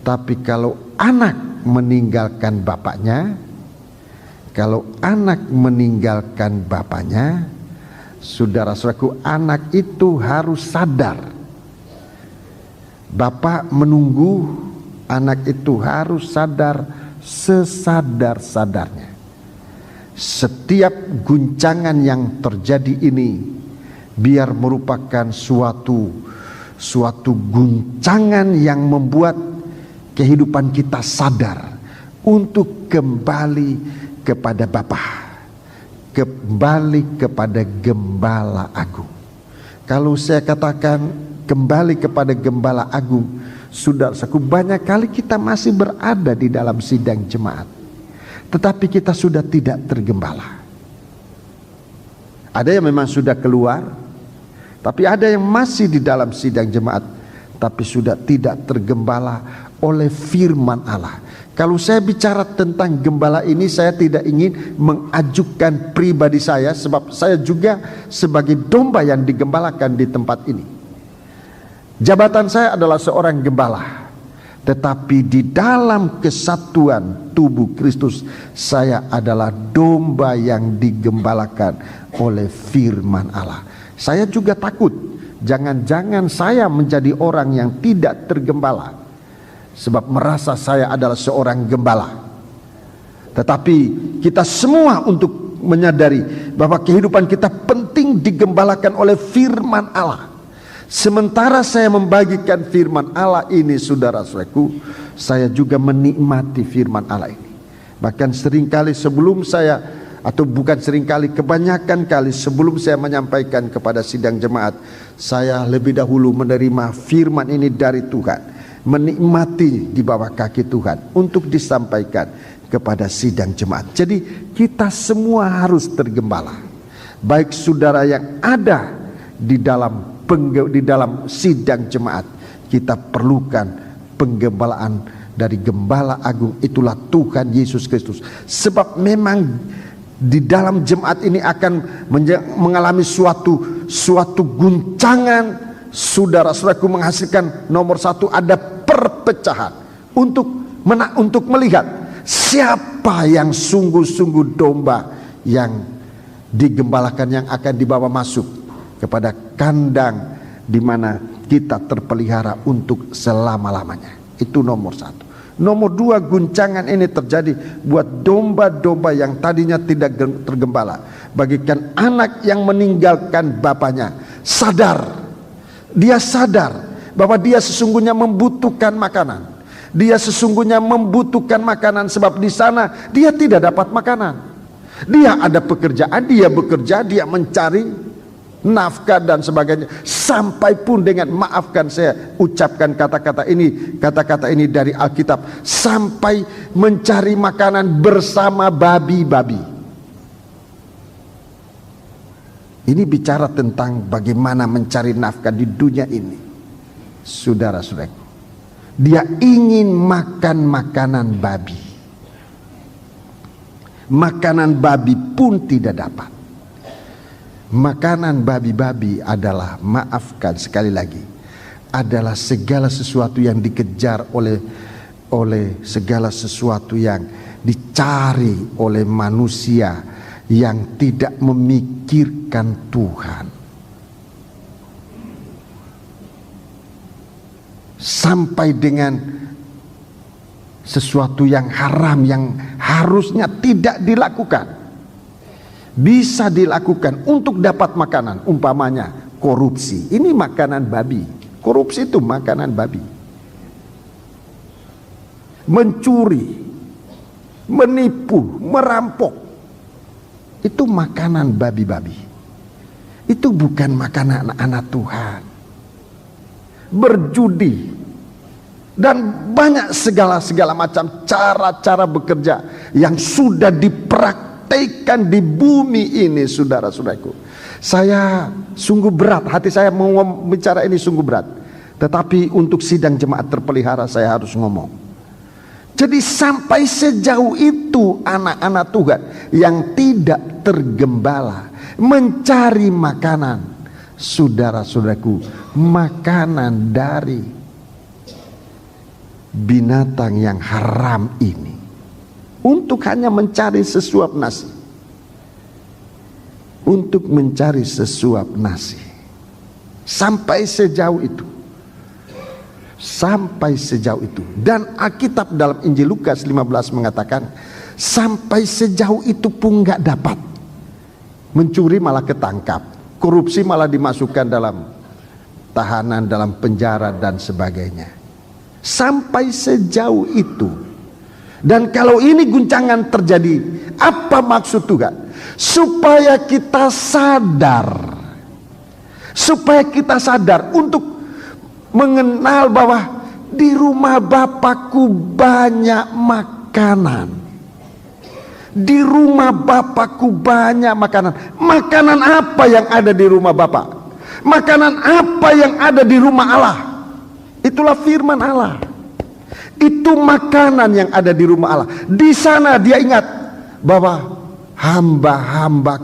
Tapi kalau anak meninggalkan bapaknya, saudara-saudaraku, anak itu harus sadar. Bapak menunggu, anak itu harus sadar sesadar-sadarnya. Setiap guncangan yang terjadi ini biar merupakan suatu guncangan yang membuat kehidupan kita sadar untuk kembali kepada Bapa, kembali kepada Gembala Agung. Kalau saya katakan kembali kepada Gembala Agung, saudaraku, banyak kali kita masih berada di dalam sidang jemaat, tetapi kita sudah tidak tergembala. Ada yang memang sudah keluar, tapi ada yang masih di dalam sidang jemaat, tapi sudah tidak tergembala oleh firman Allah. Kalau saya bicara tentang gembala ini, saya tidak ingin mengajukan pribadi saya, sebab saya juga sebagai domba yang digembalakan di tempat ini. Jabatan saya adalah seorang gembala, tetapi di dalam kesatuan tubuh Kristus, saya adalah domba yang digembalakan oleh firman Allah. Saya juga takut, jangan-jangan saya menjadi orang yang tidak tergembala, sebab merasa saya adalah seorang gembala. Tetapi kita semua untuk menyadari bahwa kehidupan kita penting digembalakan oleh firman Allah. Sementara saya membagikan firman Allah ini, saudara-saudaraku, saya juga menikmati firman Allah ini. Bahkan seringkali sebelum saya, atau bukan seringkali, kebanyakan kali sebelum saya menyampaikan kepada sidang jemaat, saya lebih dahulu menerima firman ini dari Tuhan, menikmati di bawah kaki Tuhan untuk disampaikan kepada sidang jemaat. Jadi kita semua harus tergembala. Baik saudara yang ada di dalam sidang jemaat, kita perlukan penggembalaan dari Gembala Agung, itulah Tuhan Yesus Kristus. Sebab memang di dalam jemaat ini akan mengalami suatu guncangan, saudara-saudaraku, menghasilkan nomor satu, ada perpecahan untuk melihat siapa yang sungguh-sungguh domba yang digembalakan, yang akan dibawa masuk kepada kandang di mana kita terpelihara untuk selama-lamanya. Itu nomor satu. Nomor dua, guncangan ini terjadi buat domba-domba yang tadinya tidak tergembala, bagaikan anak yang meninggalkan bapaknya. Dia sadar bahwa dia sesungguhnya membutuhkan makanan. Dia sesungguhnya membutuhkan makanan, sebab di sana dia tidak dapat makanan. Dia ada pekerjaan, dia bekerja, dia mencari nafkah dan sebagainya. Sampai pun dengan, maafkan saya ucapkan kata-kata ini dari Alkitab, sampai mencari makanan bersama babi-babi. Ini bicara tentang bagaimana mencari nafkah di dunia ini. Saudara-saudaraku, dia ingin makan makanan babi. Makanan babi pun tidak dapat. Makanan babi-babi adalah, maafkan sekali lagi, adalah segala sesuatu yang dikejar oleh segala sesuatu yang dicari oleh manusia yang tidak memikirkan Tuhan. Sampai dengan sesuatu yang haram yang harusnya tidak dilakukan, bisa dilakukan untuk dapat makanan. Umpamanya korupsi, ini makanan babi. Korupsi itu makanan babi. Mencuri, menipu, merampok, itu makanan babi-babi. Itu bukan makanan anak Tuhan. Berjudi dan banyak segala macam cara-cara bekerja yang sudah dipraktikkan di bumi ini, saudara-saudaraku. Saya sungguh berat, hati saya mau bicara ini sungguh berat. Tetapi untuk sidang jemaat terpelihara saya harus ngomong. Jadi sampai sejauh itu anak-anak Tuhan yang tidak tergembala mencari makanan, saudara-saudaraku, makanan dari binatang yang haram ini, untuk hanya mencari sesuap nasi. Untuk mencari sesuap nasi. Sampai sejauh itu. Sampai sejauh itu. Dan Alkitab dalam Injil Lukas 15 mengatakan, sampai sejauh itu pun gak dapat. Mencuri malah ketangkap, korupsi malah dimasukkan dalam tahanan, dalam penjara dan sebagainya. Sampai sejauh itu. Dan kalau ini guncangan terjadi, apa maksud Tuhan? Supaya kita sadar. Supaya kita sadar untuk mengenal bahwa di rumah Bapakku banyak makanan. Di rumah Bapakku banyak makanan. Makanan apa yang ada di rumah Bapak? Makanan apa yang ada di rumah Allah? Itulah firman Allah. Itu makanan yang ada di rumah Allah. Di sana dia ingat bahwa hamba-hamba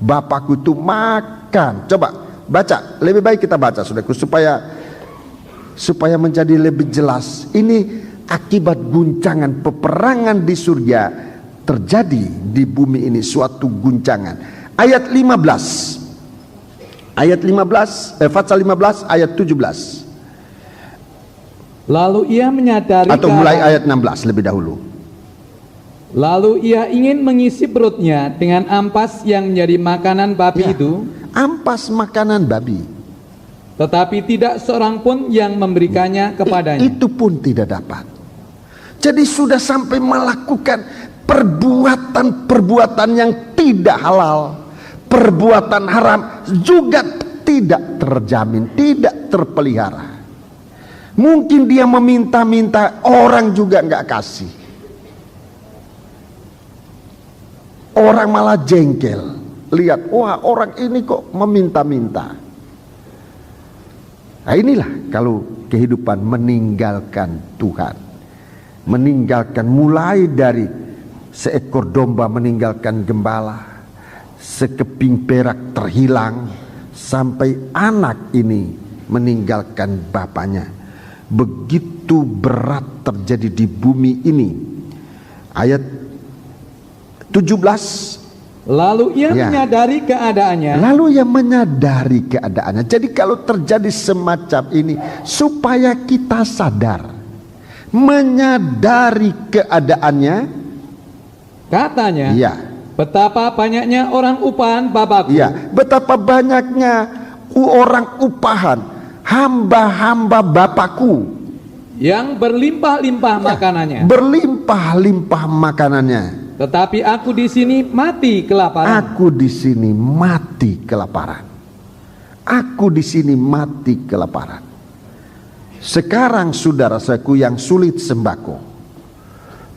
Bapakku itu makan. Coba baca, lebih baik kita baca saudaraku, supaya menjadi lebih jelas. Ini akibat guncangan peperangan di surga terjadi di bumi ini, suatu guncangan. Ayat 15. Ayat 15, Fatsal 15 ayat 17. Lalu ia menyadari, atau mulai ayat 16 lebih dahulu. Lalu ia ingin mengisi perutnya dengan ampas yang menjadi makanan babi itu. Ampas makanan babi. Tetapi tidak seorang pun yang memberikannya kepadanya. Itu pun tidak dapat. Jadi sudah sampai melakukan perbuatan-perbuatan yang tidak halal. Perbuatan haram juga tidak terjamin, tidak terpelihara. Mungkin dia meminta-minta, orang juga nggak kasih. Orang malah jengkel. Lihat, wah orang ini kok meminta-minta. Nah inilah kalau kehidupan meninggalkan Tuhan. Meninggalkan, mulai dari seekor domba meninggalkan gembala, sekeping perak terhilang, sampai anak ini meninggalkan bapaknya. Begitu berat terjadi di bumi ini. Ayat 17. Lalu ia menyadari keadaannya. Lalu ia menyadari keadaannya. Jadi kalau terjadi semacam ini, supaya kita sadar, menyadari keadaannya, katanya, ya, betapa banyaknya orang upahan Bapakku. ya, betapa banyaknya orang upahan hamba-hamba Bapakku. yang berlimpah-limpah makanannya. Berlimpah-limpah makanannya. Tetapi aku di sini mati kelaparan. Aku di sini mati kelaparan. Aku di sini mati kelaparan. Sekarang saudara-saudaraku yang sulit sembako.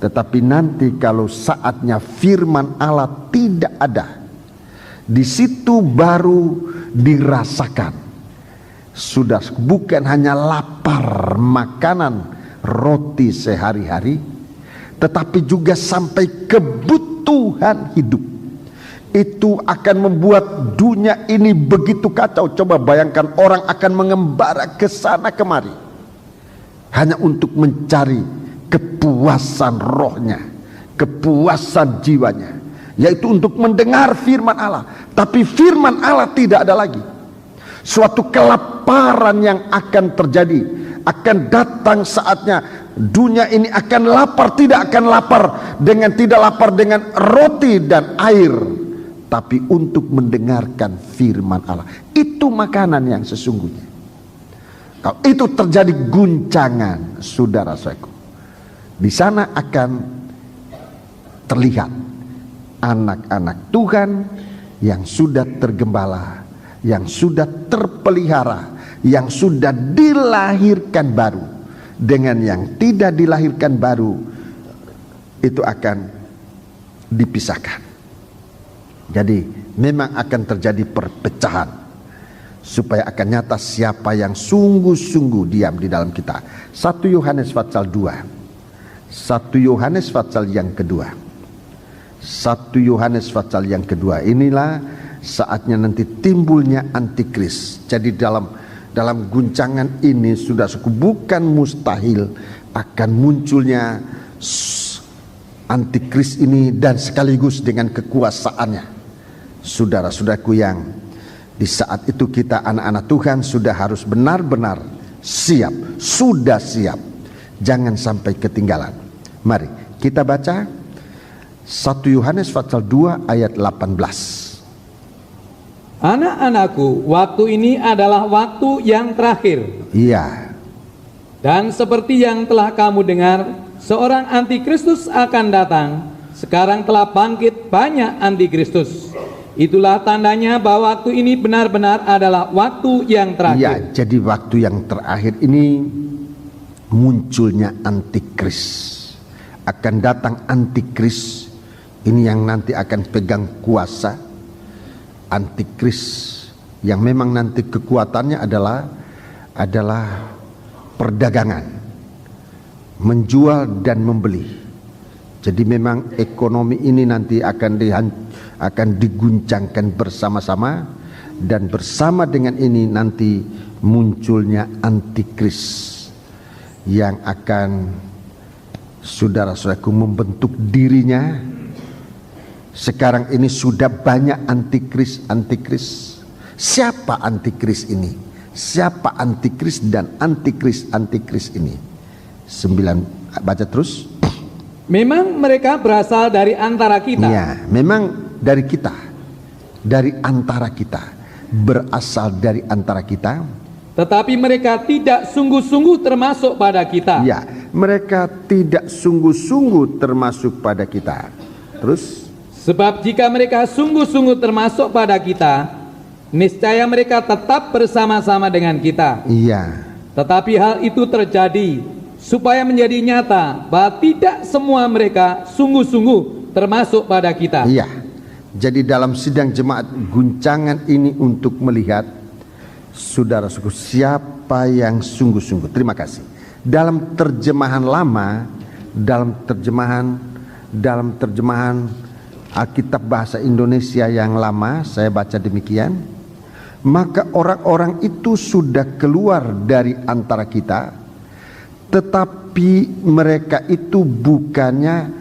Tetapi nanti kalau saatnya firman Allah tidak ada, di situ baru dirasakan. Sudah bukan hanya lapar makanan roti sehari-hari, tetapi juga sampai kebutuhan hidup. Itu akan membuat dunia ini begitu kacau. Coba bayangkan orang akan mengembara ke sana kemari hanya untuk mencari kepuasan rohnya, kepuasan jiwanya, yaitu untuk mendengar firman Allah. Tapi firman Allah tidak ada lagi. Suatu kelaparan yang akan terjadi, akan datang saatnya dunia ini akan lapar. Tidak akan lapar tidak lapar dengan roti dan air, tapi untuk mendengarkan firman Allah. Itu makanan yang sesungguhnya. Kalau itu terjadi guncangan, saudara-saudaraku, di sana akan terlihat anak-anak Tuhan yang sudah tergembala, yang sudah terpelihara, yang sudah dilahirkan baru, dengan yang tidak dilahirkan baru, itu akan dipisahkan. Jadi memang akan terjadi perpecahan, supaya akan nyata siapa yang sungguh-sungguh diam di dalam kita. 1 Yohanes pasal 2, 1 Yohanes pasal yang kedua, 1 Yohanes pasal yang kedua. Inilah saatnya nanti timbulnya antikris. Jadi dalam guncangan ini sudah bukan mustahil akan munculnya antikris ini, dan sekaligus dengan kekuasaannya. Saudara-saudaraku yang di saat itu kita anak-anak Tuhan sudah harus benar-benar siap, sudah siap, jangan sampai ketinggalan. Mari kita baca 1 Yohanes pasal 2 ayat 18. Anak-anakku, waktu ini adalah waktu yang terakhir. Iya. Dan seperti yang telah kamu dengar, seorang antikristus akan datang. Sekarang telah bangkit banyak antikristus. Itulah tandanya bahwa waktu ini benar-benar adalah waktu yang terakhir. Ya, jadi waktu yang terakhir ini munculnya antikris. Akan datang antikris. Ini yang nanti akan pegang kuasa. Antikris yang memang nanti kekuatannya adalah perdagangan, menjual dan membeli. Jadi memang ekonomi ini nanti akan diguncangkan bersama-sama, dan bersama dengan ini nanti munculnya antikris yang akan, saudara-saudaraku, membentuk dirinya. Sekarang ini sudah banyak antikris. Siapa antikris ini? Siapa antikris dan antikris ini? 9, baca terus. Memang mereka berasal dari antara kita. Ya, memang dari kita, dari antara kita, berasal dari antara kita. Tetapi mereka tidak sungguh-sungguh termasuk pada kita. Ya, mereka tidak sungguh-sungguh termasuk pada kita. Terus, sebab jika mereka sungguh-sungguh termasuk pada kita, niscaya mereka tetap bersama-sama dengan kita. iya. Tetapi hal itu terjadi supaya menjadi nyata bahwa tidak semua mereka sungguh-sungguh termasuk pada kita. Iya. Jadi dalam sidang jemaat guncangan ini untuk melihat, saudara-saudara, siapa yang sungguh-sungguh. Terima kasih. Dalam terjemahan lama, dalam terjemahan Alkitab bahasa Indonesia yang lama, saya baca demikian. Maka orang-orang itu sudah keluar dari antara kita, tetapi mereka itu bukannya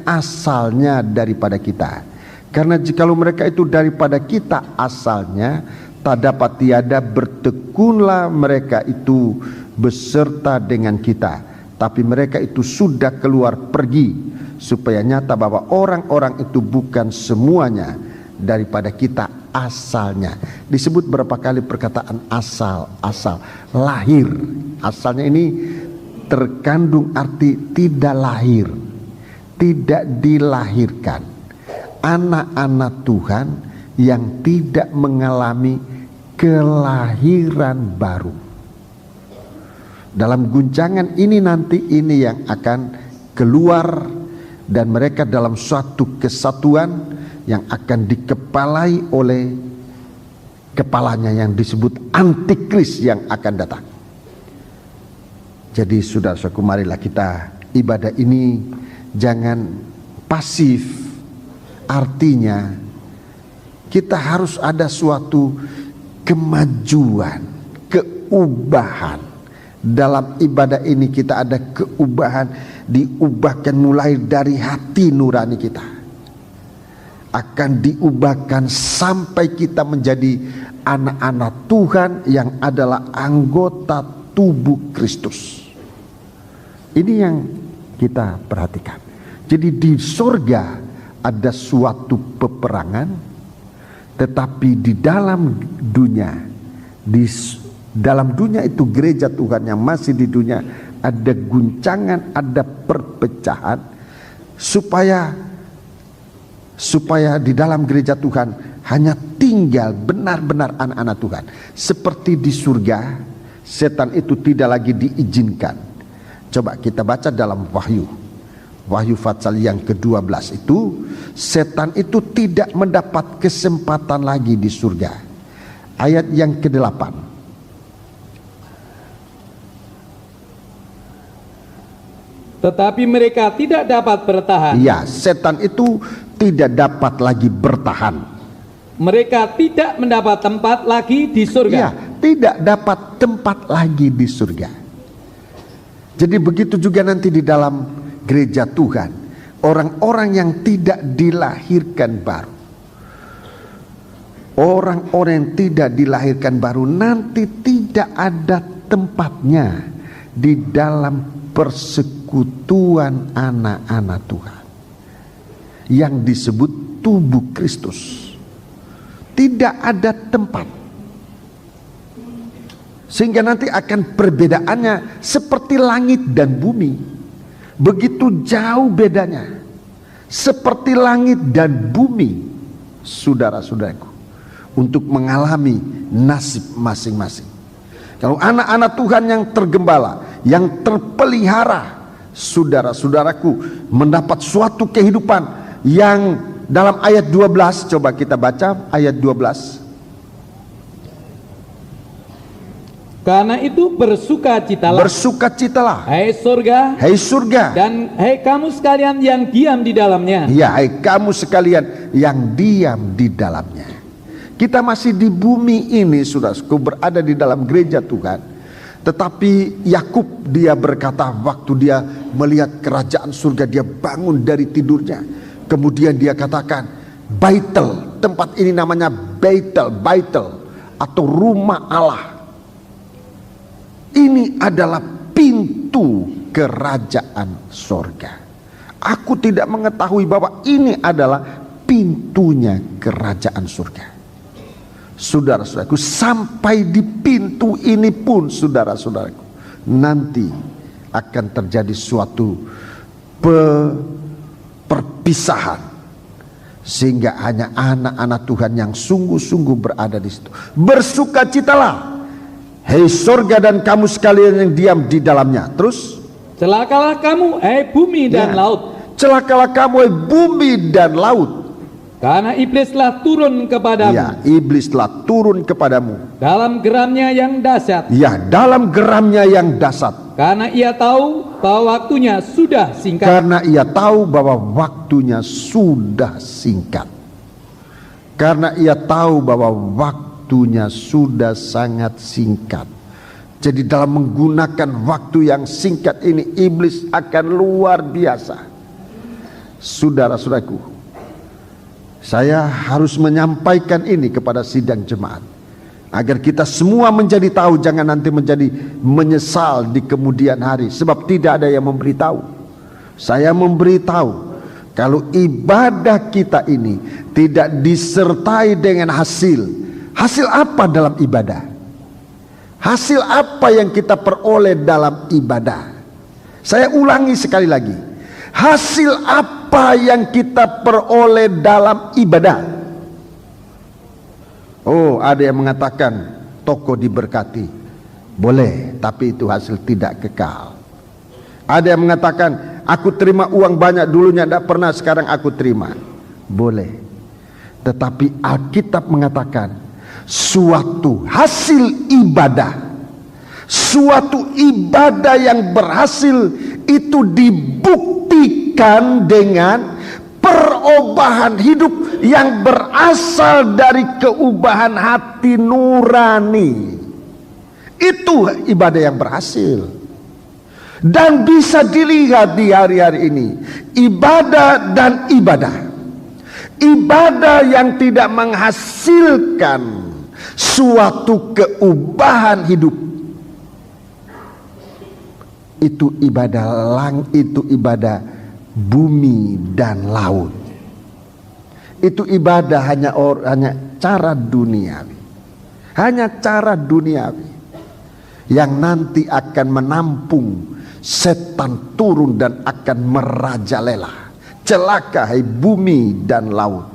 asalnya daripada kita. Karena jikalau mereka itu daripada kita asalnya, tak dapat tiada bertekunlah mereka itu beserta dengan kita. Tapi mereka itu sudah keluar pergi, supaya nyata bahwa orang-orang itu bukan semuanya daripada kita asalnya. Disebut berapa kali perkataan asal, lahir. Asalnya ini terkandung arti tidak lahir, tidak dilahirkan. Anak-anak Tuhan yang tidak mengalami kelahiran baru. Dalam guncangan ini nanti ini yang akan keluar, dan mereka dalam suatu kesatuan yang akan dikepalai oleh kepalanya yang disebut antikris yang akan datang. Jadi saudara-saudaraku, marilah kita ibadah ini jangan pasif. Artinya kita harus ada suatu kemajuan, keubahan. Dalam ibadah ini kita ada keubahan, diubahkan mulai dari hati nurani kita. Akan diubahkan sampai kita menjadi anak-anak Tuhan yang adalah anggota tubuh Kristus. Ini yang kita perhatikan. Jadi di surga ada suatu peperangan, tetapi di dalam dunia, dalam dunia itu gereja Tuhan yang masih di dunia, ada guncangan, ada perpecahan, supaya di dalam gereja Tuhan hanya tinggal benar-benar anak-anak Tuhan. Seperti di surga, setan itu tidak lagi diizinkan. Coba kita baca dalam Wahyu pasal yang ke-12 itu, setan itu tidak mendapat kesempatan lagi di surga. Ayat yang ke-8. Tetapi mereka tidak dapat bertahan. Ya, setan itu tidak dapat lagi bertahan. Mereka tidak mendapat tempat lagi di surga. Ya, tidak dapat tempat lagi di surga. Jadi begitu juga nanti di dalam gereja Tuhan, orang-orang yang tidak dilahirkan baru, orang-orang yang tidak dilahirkan baru nanti tidak ada tempatnya di dalam persekutuan anak-anak Tuhan yang disebut tubuh Kristus. Tidak ada tempat, sehingga nanti akan perbedaannya seperti langit dan bumi. Begitu jauh bedanya, seperti langit dan bumi, saudara-saudaraku, untuk mengalami nasib masing-masing. Kalau anak-anak Tuhan yang tergembala, yang terpelihara, saudara-saudaraku, mendapat suatu kehidupan yang dalam ayat 12, coba kita baca ayat 12. Karena itu bersukacitalah. Bersukacitalah, Hai surga, hai surga, dan hai kamu sekalian yang diam di dalamnya. ya, hai kamu sekalian yang diam di dalamnya. Kita masih di bumi ini, saudaraku, berada di dalam gereja Tuhan. Tetapi Yakub, dia berkata waktu dia melihat kerajaan surga, dia bangun dari tidurnya. Kemudian dia katakan, Baitel, tempat ini namanya Baitel atau rumah Allah. Ini adalah pintu kerajaan surga. Aku tidak mengetahui bahwa ini adalah pintunya kerajaan surga. Saudara-saudaraku, sampai di pintu ini pun, saudara-saudaraku, nanti akan terjadi suatu perpisahan, sehingga hanya anak-anak Tuhan yang sungguh-sungguh berada di situ. Bersukacitalah, hei surga dan kamu sekalian yang diam di dalamnya. Terus, celakalah kamu, hai bumi dan laut. Celakalah kamu, hai bumi dan laut. Karena iblis telah turun kepadamu. Ya, iblis telah turun kepadamu dalam geramnya yang dahsyat. Ya, dalam geramnya yang dahsyat. Karena ia tahu bahwa waktunya sudah singkat. Karena ia tahu bahwa waktunya sudah singkat. Karena ia tahu bahwa waktunya sudah sangat singkat. Jadi dalam menggunakan waktu yang singkat ini, iblis akan luar biasa. Saudara-saudaraku, saya harus menyampaikan ini kepada sidang jemaat, agar kita semua menjadi tahu, jangan nanti menjadi menyesal di kemudian hari, sebab tidak ada yang memberitahu. Saya memberitahu, kalau ibadah kita ini tidak disertai dengan hasil. Hasil apa dalam ibadah? Hasil apa yang kita peroleh dalam ibadah? Saya ulangi sekali lagi. Hasil apa yang kita peroleh dalam ibadah? Oh, ada yang mengatakan toko diberkati. Boleh, tapi itu hasil tidak kekal. Ada yang mengatakan aku terima uang banyak, dulunya tidak pernah, sekarang aku terima. Boleh. Tetapi Alkitab mengatakan suatu hasil ibadah, suatu ibadah yang berhasil itu dibuktikan dengan perubahan hidup yang berasal dari keubahan hati nurani. Itu ibadah yang berhasil. Dan bisa dilihat di hari-hari ini, ibadah dan ibadah. Ibadah yang tidak menghasilkan suatu keubahan hidup, itu ibadah bumi dan laut. Itu ibadah hanya cara duniawi, hanya cara duniawi yang nanti akan menampung setan turun dan akan merajalela. Celaka hai bumi dan laut,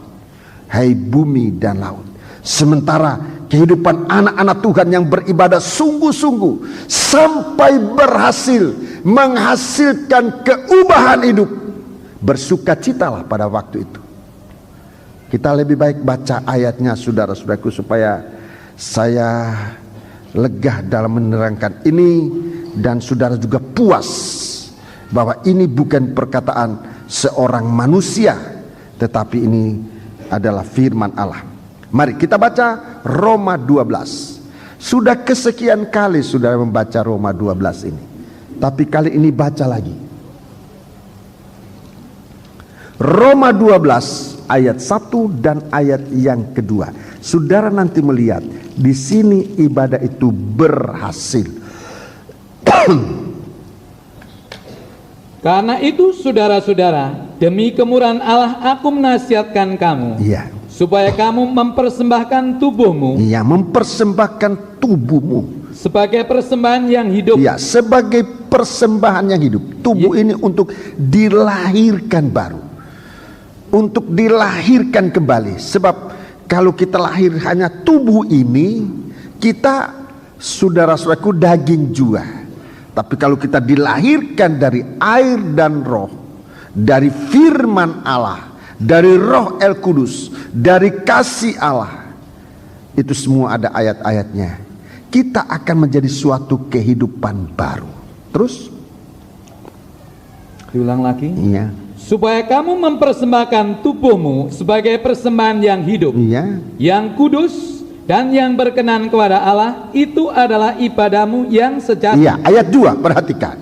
hai bumi dan laut. Sementara kehidupan anak-anak Tuhan yang beribadah sungguh-sungguh sampai berhasil menghasilkan keubahan hidup, bersukacitalah pada waktu itu. Kita lebih baik baca ayatnya, saudara-saudaraku, supaya saya lega dalam menerangkan ini dan saudara juga puas bahwa ini bukan perkataan seorang manusia, tetapi ini adalah firman Allah. Mari kita baca Roma 12. Sudah kesekian kali saudara membaca Roma 12 ini, tapi kali ini baca lagi. Roma 12 ayat 1 dan ayat yang kedua. Saudara nanti melihat di sini ibadah itu berhasil. Karena itu saudara-saudara, demi kemurahan Allah aku menasihatkan kamu, supaya kamu mempersembahkan tubuhmu, mempersembahkan tubuhmu sebagai persembahan yang hidup. Sebagai persembahan yang hidup. Tubuh ini untuk dilahirkan baru, untuk dilahirkan kembali. Sebab kalau kita lahir hanya tubuh ini, kita, saudara-saudaraku, daging jua. Tapi kalau kita dilahirkan dari air dan roh, dari firman Allah, dari Roh El Kudus, dari kasih Allah, itu semua ada ayat-ayatnya. Kita akan menjadi suatu kehidupan baru. Terus diulang lagi. Supaya kamu mempersembahkan tubuhmu sebagai persembahan yang hidup, yang kudus dan yang berkenan kepada Allah, itu adalah ibadahmu yang sejati. Ayat 2, perhatikan.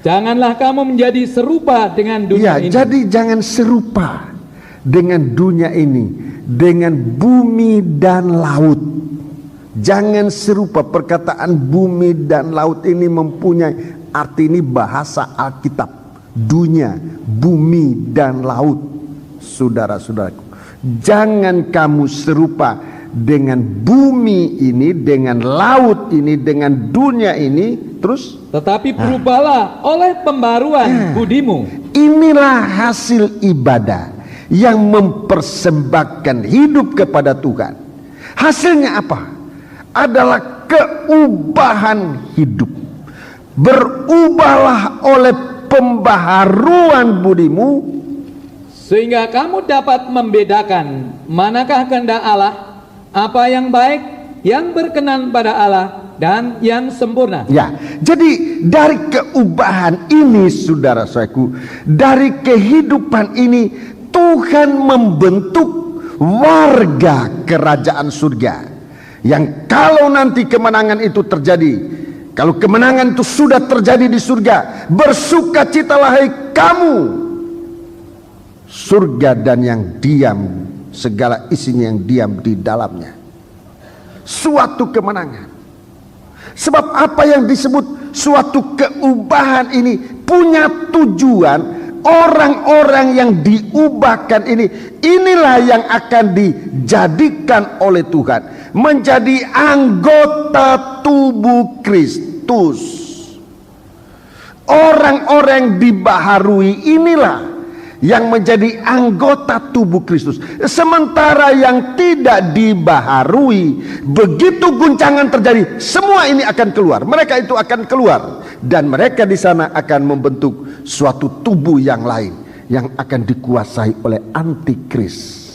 Janganlah kamu menjadi serupa dengan dunia ini. Jadi jangan serupa dengan dunia ini, dengan bumi dan laut. Jangan serupa. Perkataan bumi dan laut ini mempunyai arti, ini bahasa Alkitab. Dunia, bumi dan laut. Saudara-saudaraku, jangan kamu serupa dengan bumi ini, dengan laut ini, dengan dunia ini. Terus, tetapi berubahlah oleh pembaruan budimu. Inilah hasil ibadah yang mempersembahkan hidup kepada Tuhan. Hasilnya apa? Adalah keubahan hidup. Berubahlah oleh pembaharuan budimu, sehingga kamu dapat membedakan manakah kehendak Allah, apa yang baik, yang berkenan pada Allah, dan yang sempurna. Jadi dari keubahan ini, saudara-saudaraku, dari kehidupan ini, Tuhan membentuk warga kerajaan surga, yang kalau nanti kemenangan itu terjadi, kalau kemenangan itu sudah terjadi di surga, bersukacitalah hai kamu, surga dan yang diam, segala isinya yang diam di dalamnya. Suatu kemenangan. Sebab apa yang disebut suatu keubahan ini punya tujuan orang-orang yang diubahkan inilah yang akan dijadikan oleh Tuhan menjadi anggota tubuh Kristus. Orang-orang dibaharui inilah yang menjadi anggota tubuh Kristus. Sementara yang tidak dibaharui, begitu guncangan terjadi, semua ini akan keluar. Mereka itu akan keluar, dan mereka di sana akan membentuk suatu tubuh yang lain yang akan dikuasai oleh antikris.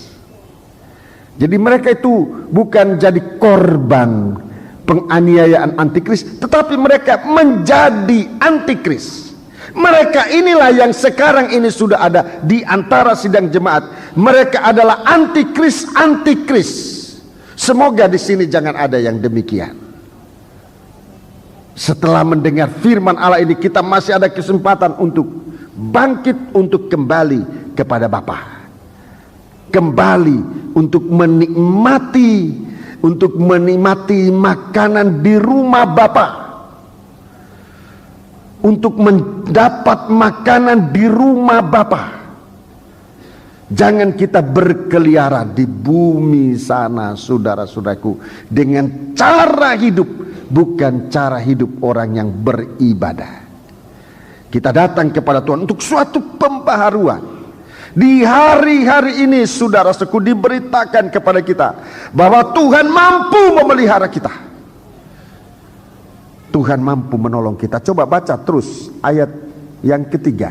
Jadi mereka itu bukan jadi korban penganiayaan antikris, tetapi mereka menjadi antikris. Mereka inilah yang sekarang ini sudah ada di antara sidang jemaat. Mereka adalah antikris. Semoga di sini jangan ada yang demikian. Setelah mendengar firman Allah ini, kita masih ada kesempatan untuk bangkit, untuk kembali kepada Bapa, kembali untuk menikmati makanan di rumah Bapa, untuk mendapat makanan di rumah Bapa. Jangan kita berkeliaran di bumi sana, saudara-saudaraku, dengan cara hidup bukan cara hidup orang yang beribadah. Kita datang kepada Tuhan untuk suatu pembaharuan. Di hari-hari ini, saudara-saudaraku, diberitakan kepada kita bahwa Tuhan mampu memelihara kita. Tuhan mampu menolong kita. Coba baca terus ayat yang ketiga.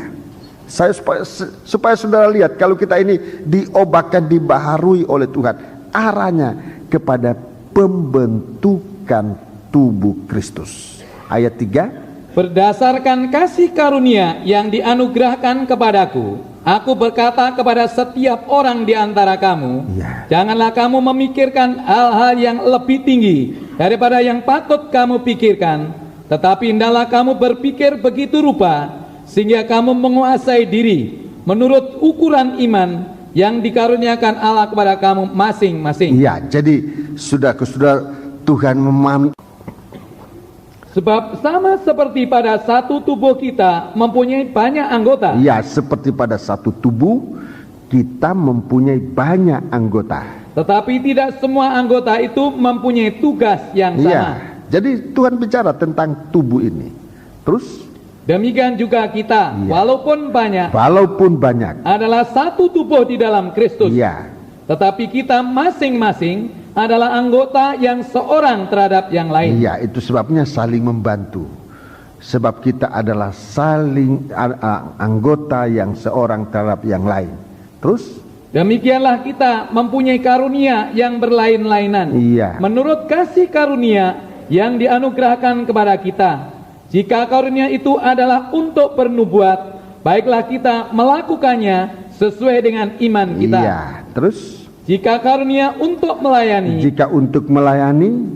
Supaya saudara lihat, kalau kita ini diobatkan, dibaharui oleh Tuhan, arahnya kepada pembentukan tubuh Kristus. Ayat 3. Berdasarkan kasih karunia yang dianugerahkan kepadaku, aku berkata kepada setiap orang di antara kamu, janganlah kamu memikirkan hal-hal yang lebih tinggi daripada yang patut kamu pikirkan, tetapi hendaklah kamu berpikir begitu rupa sehingga kamu menguasai diri menurut ukuran iman yang dikaruniakan Allah kepada kamu masing-masing. Ya, jadi sudah Tuhan sebab sama seperti pada satu tubuh kita mempunyai banyak anggota. Ya, seperti pada satu tubuh kita mempunyai banyak anggota. Tetapi tidak semua anggota itu mempunyai tugas yang sama. Ya, jadi Tuhan bicara tentang tubuh ini. Terus demikian juga kita, walaupun banyak adalah satu tubuh di dalam Kristus. Ya. Tetapi kita masing-masing adalah anggota yang seorang terhadap yang lain. Iya, itu sebabnya saling membantu. Sebab kita adalah saling anggota yang seorang terhadap yang lain. Terus demikianlah kita mempunyai karunia yang berlain-lainan. Iya. Menurut kasih karunia yang dianugerahkan kepada kita. Jika karunia itu adalah untuk bernubuat, baiklah kita melakukannya sesuai dengan iman kita. Iya. Terus jika karunia untuk melayani,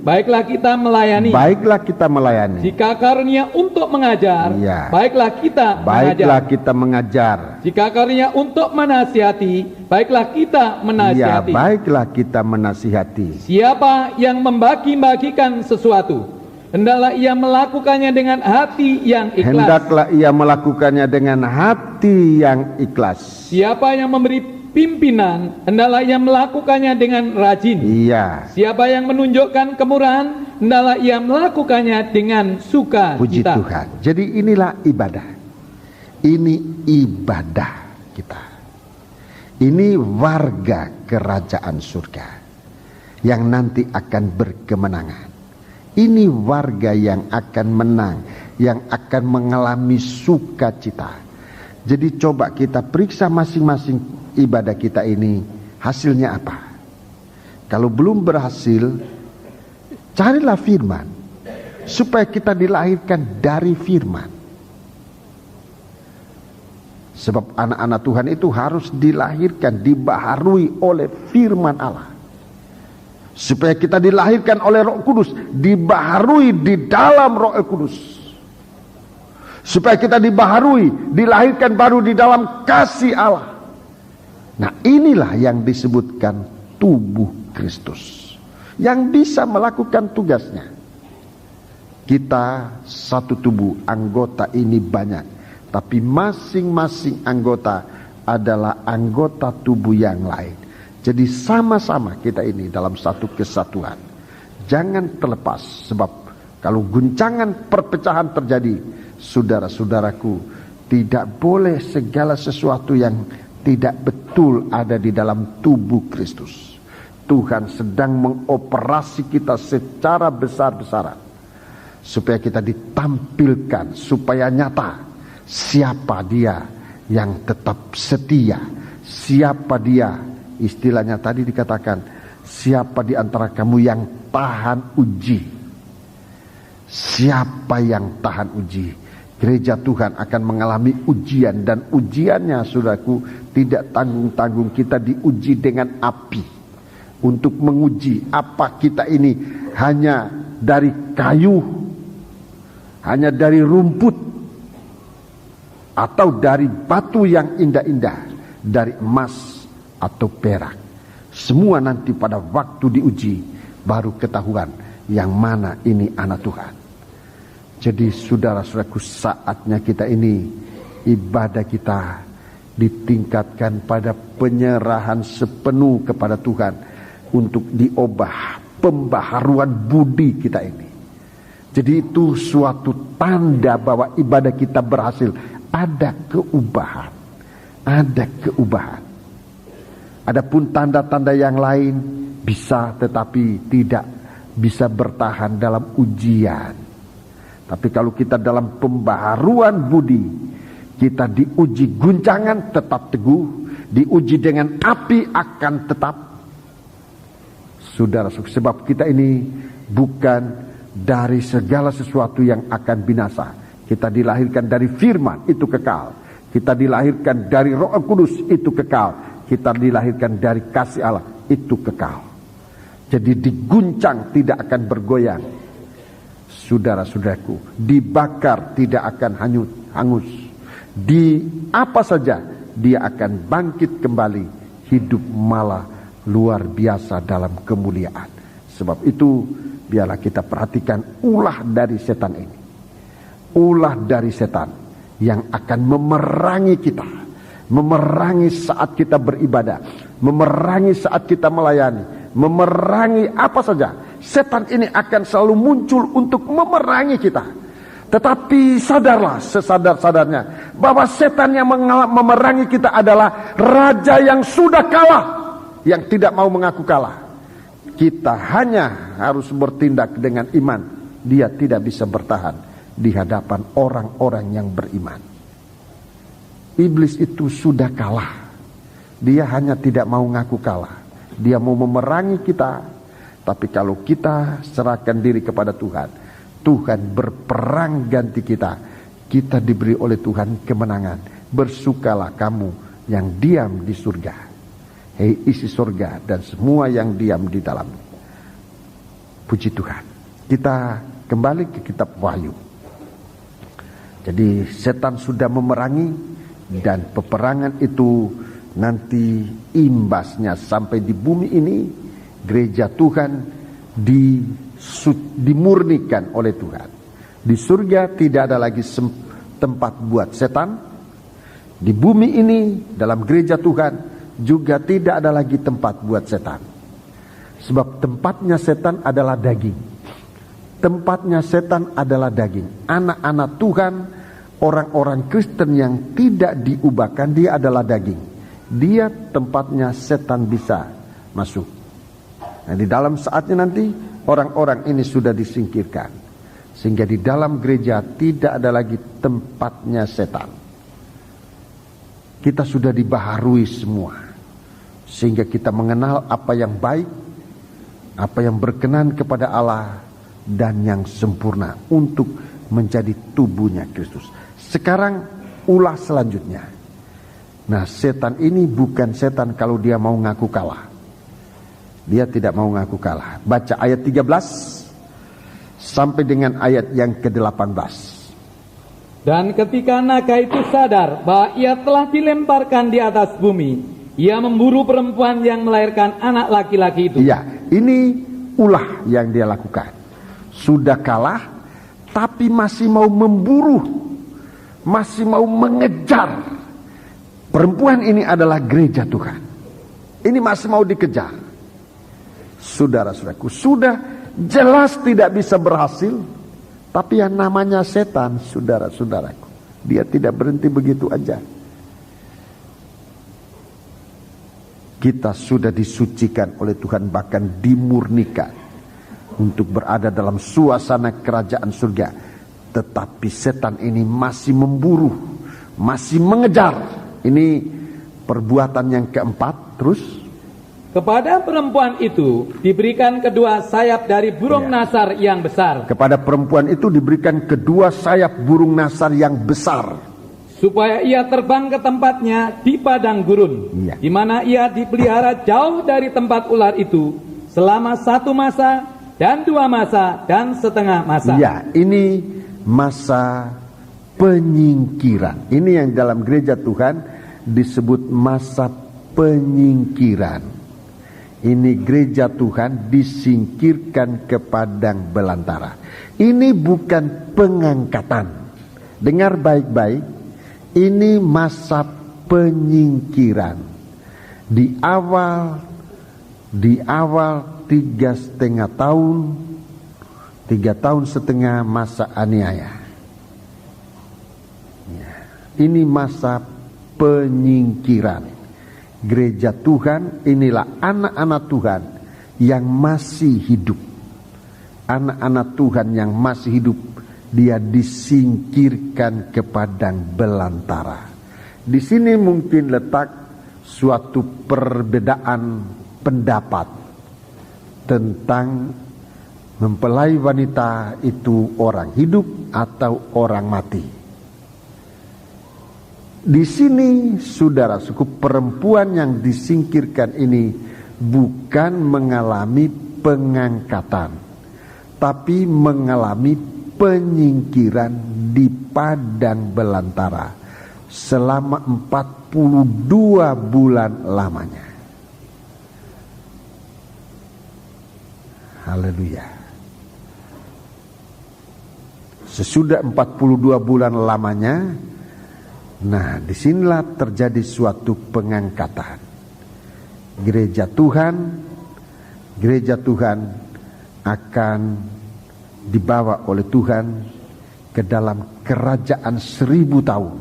baiklah kita melayani. Jika karunia untuk mengajar, baiklah kita mengajar. Jika karunia untuk menasihati, baiklah kita menasihati. Baiklah kita menasihati. Siapa yang membagi-bagikan sesuatu, hendaklah ia melakukannya dengan hati yang ikhlas. Siapa yang memberi pimpinan, hendaklah ia melakukannya dengan rajin. Iya. Siapa yang menunjukkan kemurahan, hendaklah ia melakukannya dengan sukacita. Puji Tuhan. Jadi inilah ibadah. Ini ibadah kita. Ini warga kerajaan surga yang nanti akan berkemenangan. Ini warga yang akan menang, yang akan mengalami sukacita. Jadi coba kita periksa masing-masing ibadah kita ini, hasilnya apa. Kalau belum berhasil, carilah firman, supaya kita dilahirkan dari firman. Sebab anak-anak Tuhan itu harus dilahirkan, dibaharui oleh firman Allah. Supaya kita dilahirkan oleh Roh Kudus, dibaharui di dalam Roh Kudus. Supaya kita dibaharui, dilahirkan baru di dalam kasih Allah. Nah, inilah yang disebutkan tubuh Kristus, yang bisa melakukan tugasnya. Kita satu tubuh, anggota ini banyak, tapi masing-masing anggota adalah anggota tubuh yang lain. Jadi sama-sama kita ini dalam satu kesatuan. Jangan terlepas, sebab kalau guncangan perpecahan terjadi, saudara-saudaraku, tidak boleh segala sesuatu yang tidak betul ada di dalam tubuh Kristus. Tuhan sedang mengoperasi kita secara besar-besaran supaya kita ditampilkan, supaya nyata siapa dia yang tetap setia, siapa dia, istilahnya tadi dikatakan, siapa di antara kamu yang tahan uji. Siapa yang tahan uji? Gereja Tuhan akan mengalami ujian, dan ujiannya, saudaraku, tidak tanggung-tanggung. Kita diuji dengan api untuk menguji apa kita ini hanya dari kayu, hanya dari rumput, atau dari batu yang indah-indah, dari emas atau perak. Semua nanti pada waktu diuji baru ketahuan yang mana ini anak Tuhan. Jadi saudara-saudaraku, saatnya kita ini ibadah kita ditingkatkan pada penyerahan sepenuh kepada Tuhan untuk diubah, pembaharuan budi kita ini. Jadi itu suatu tanda bahwa ibadah kita berhasil. Ada keubahan, ada keubahan. Adapun tanda-tanda yang lain bisa, tetapi tidak bisa bertahan dalam ujian. Tapi kalau kita dalam pembaharuan budi, kita diuji guncangan tetap teguh, diuji dengan api akan tetap. Saudara, sebab kita ini bukan dari segala sesuatu yang akan binasa. Kita dilahirkan dari firman, itu kekal. Kita dilahirkan dari Roh Kudus, itu kekal. Kita dilahirkan dari kasih Allah, itu kekal. Jadi diguncang tidak akan bergoyang. Saudara-saudaraku, dibakar tidak akan hangus. Di apa saja dia akan bangkit kembali, hidup malah luar biasa dalam kemuliaan. Sebab itu biarlah kita perhatikan ulah dari setan ini. Ulah dari setan yang akan memerangi kita, memerangi saat kita beribadah, memerangi saat kita melayani, memerangi apa saja. Setan ini akan selalu muncul untuk memerangi kita. Tetapi sadarlah sesadar-sadarnya bahwa setan yang memerangi kita adalah raja yang sudah kalah, yang tidak mau mengaku kalah. Kita hanya harus bertindak dengan iman. Dia tidak bisa bertahan di hadapan orang-orang yang beriman. Iblis itu sudah kalah. Dia hanya tidak mau ngaku kalah. Dia mau memerangi kita. Tapi kalau kita serahkan diri kepada Tuhan, Tuhan berperang ganti kita. Kita diberi oleh Tuhan kemenangan. Bersukalah kamu yang diam di surga. Hei isi surga dan semua yang diam di dalam. Puji Tuhan. Kita kembali ke kitab Wahyu. Jadi setan sudah memerangi, dan peperangan itu nanti imbasnya sampai di bumi ini. Gereja Tuhan dimurnikan oleh Tuhan. Di surga tidak ada lagi tempat buat setan. Di bumi ini dalam gereja Tuhan juga tidak ada lagi tempat buat setan. Sebab tempatnya setan adalah daging. Tempatnya setan adalah daging. Anak-anak Tuhan, orang-orang Kristen yang tidak diubahkan, dia adalah daging. Dia tempatnya setan bisa masuk. Nah, di dalam saatnya nanti orang-orang ini sudah disingkirkan, sehingga di dalam gereja tidak ada lagi tempatnya setan. Kita sudah dibaharui semua, sehingga kita mengenal apa yang baik, apa yang berkenan kepada Allah, dan yang sempurna untuk menjadi tubuhnya Kristus. Sekarang ulah selanjutnya. Nah, setan ini bukan setan kalau dia mau ngaku kalah. Dia tidak mau ngaku kalah. Baca ayat 13 sampai dengan ayat yang ke-18. Dan ketika naga itu sadar bahwa ia telah dilemparkan di atas bumi, ia memburu perempuan yang melahirkan anak laki-laki itu. Iya, ini ulah yang dia lakukan. Sudah kalah, tapi masih mau memburu masih mau mengejar. Perempuan ini adalah gereja Tuhan. Ini masih mau dikejar. Saudara-saudaraku, sudah jelas tidak bisa berhasil. Tapi yang namanya setan, saudara-saudaraku, dia tidak berhenti begitu aja. Kita sudah disucikan oleh Tuhan, bahkan dimurnikan untuk berada dalam suasana kerajaan surga. Tetapi setan ini masih memburu, masih mengejar. Ini perbuatan yang keempat. Terus, kepada perempuan itu diberikan kedua sayap dari burung nasar yang besar. Kepada perempuan itu diberikan kedua sayap burung nasar yang besar, supaya ia terbang ke tempatnya di padang gurun, di mana ia dipelihara jauh dari tempat ular itu selama 1 masa dan 2 masa dan setengah masa. Ya, ini masa penyingkiran. Ini yang dalam gereja Tuhan disebut masa penyingkiran. Ini gereja Tuhan disingkirkan ke padang belantara. Ini bukan pengangkatan. Dengar baik-baik, ini masa penyingkiran. Di awal 3,5 tahun, 3,5 tahun masa aniaya. Ini masa penyingkiran. Gereja Tuhan inilah anak-anak Tuhan yang masih hidup. Anak-anak Tuhan yang masih hidup, dia disingkirkan ke padang belantara. Di sini mungkin letak suatu perbedaan pendapat tentang mempelai wanita itu orang hidup atau orang mati. Di sini, saudara, suku perempuan yang disingkirkan ini bukan mengalami pengangkatan, tapi mengalami penyingkiran di padang belantara selama 42 bulan lamanya. Haleluya. Sesudah 42 bulan lamanya, nah, disinilah terjadi suatu pengangkatan. Gereja Tuhan akan dibawa oleh Tuhan ke dalam kerajaan 1000 tahun.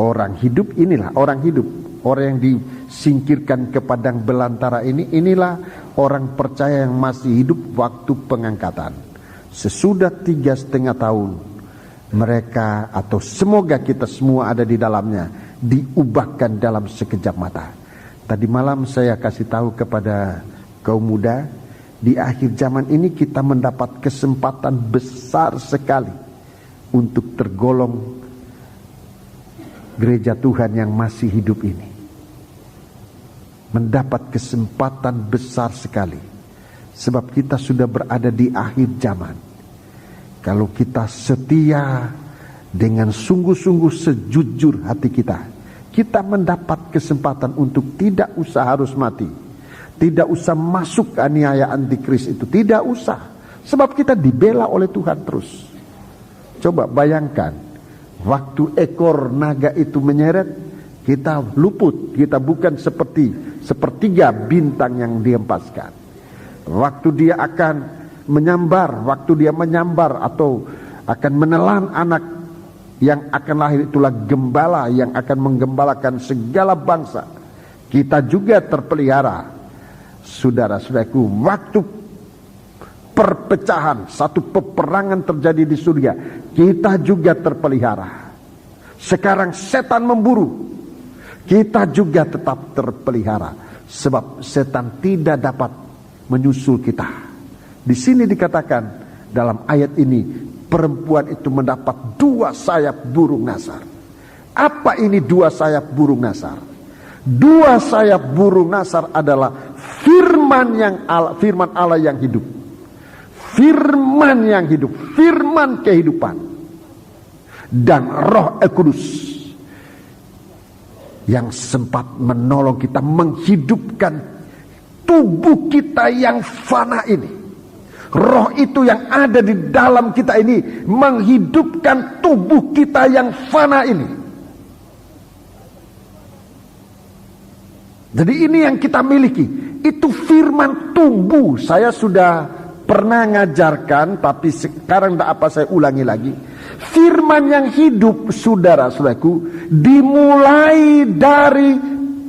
Orang hidup inilah orang hidup. Orang yang disingkirkan ke padang belantara inilah orang percaya yang masih hidup waktu pengangkatan. Sesudah 3,5 tahun, mereka atau semoga kita semua ada di dalamnya diubahkan dalam sekejap mata. Tadi malam saya kasih tahu kepada kaum muda, di akhir zaman ini kita mendapat kesempatan besar sekali untuk tergolong gereja Tuhan yang masih hidup ini. Mendapat kesempatan besar sekali, sebab kita sudah berada di akhir zaman. Kalau kita setia dengan sungguh-sungguh sejujur hati kita, kita mendapat kesempatan untuk tidak usah harus mati, tidak usah masuk aniaya antikris itu, tidak usah, sebab kita dibela oleh Tuhan terus. Coba bayangkan, waktu ekor naga itu menyeret, kita luput, kita bukan sepertiga bintang yang dihempaskan. Waktu dia akan menyambar, atau akan menelan anak yang akan lahir, itulah gembala yang akan menggembalakan segala bangsa. Kita juga terpelihara, saudara-saudaraku. Waktu perpecahan, satu peperangan terjadi di surga, kita juga terpelihara. Sekarang setan memburu, kita juga tetap terpelihara, sebab setan tidak dapat menyusul kita. Di sini dikatakan dalam ayat ini, perempuan itu mendapat 2 sayap burung nasar. Apa ini 2 sayap burung nasar? 2 sayap burung nasar adalah firman Allah yang hidup. Firman yang hidup, firman kehidupan. Dan Roh Kudus yang sempat menolong kita menghidupkan tubuh kita yang fana ini. Roh itu yang ada di dalam kita ini menghidupkan tubuh kita yang fana ini. Jadi ini yang kita miliki. Itu firman tumbuh. Saya sudah pernah ngajarkan, tapi sekarang tidak apa saya ulangi lagi. Firman yang hidup, saudara-saudaraku, dimulai dari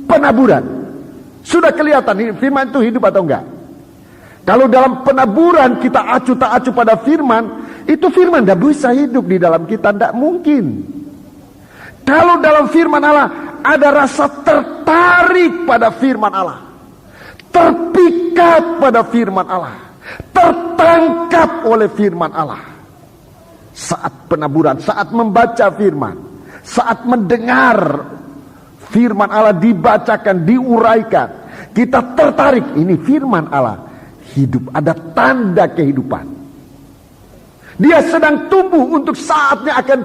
penaburan. Sudah kelihatan ini firman itu hidup atau enggak? Kalau dalam penaburan kita acu tak acu pada firman, itu firman tidak bisa hidup di dalam kita, tidak mungkin. Kalau dalam firman Allah ada rasa tertarik pada firman Allah, terpikat pada firman Allah, tertangkap oleh firman Allah. Saat penaburan, saat membaca firman, saat mendengar firman Allah dibacakan, diuraikan, kita tertarik. Ini firman Allah hidup, ada tanda kehidupan. Dia sedang tumbuh untuk saatnya akan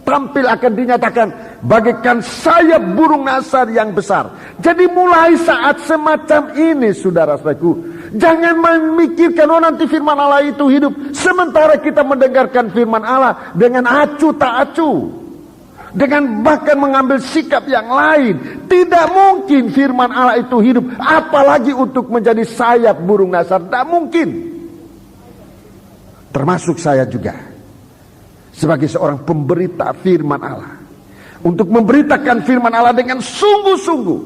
tampil, akan dinyatakan bagaikan sayap burung nasar yang besar. Jadi mulai saat semacam ini, saudara-saudaraku, jangan memikirkan nanti firman Allah itu hidup, sementara kita mendengarkan firman Allah dengan acu tak acu, dengan bahkan mengambil sikap yang lain. Tidak mungkin firman Allah itu hidup, apalagi untuk menjadi sayap burung nasar. Tidak mungkin. Termasuk saya juga, sebagai seorang pemberita firman Allah, untuk memberitakan firman Allah dengan sungguh-sungguh,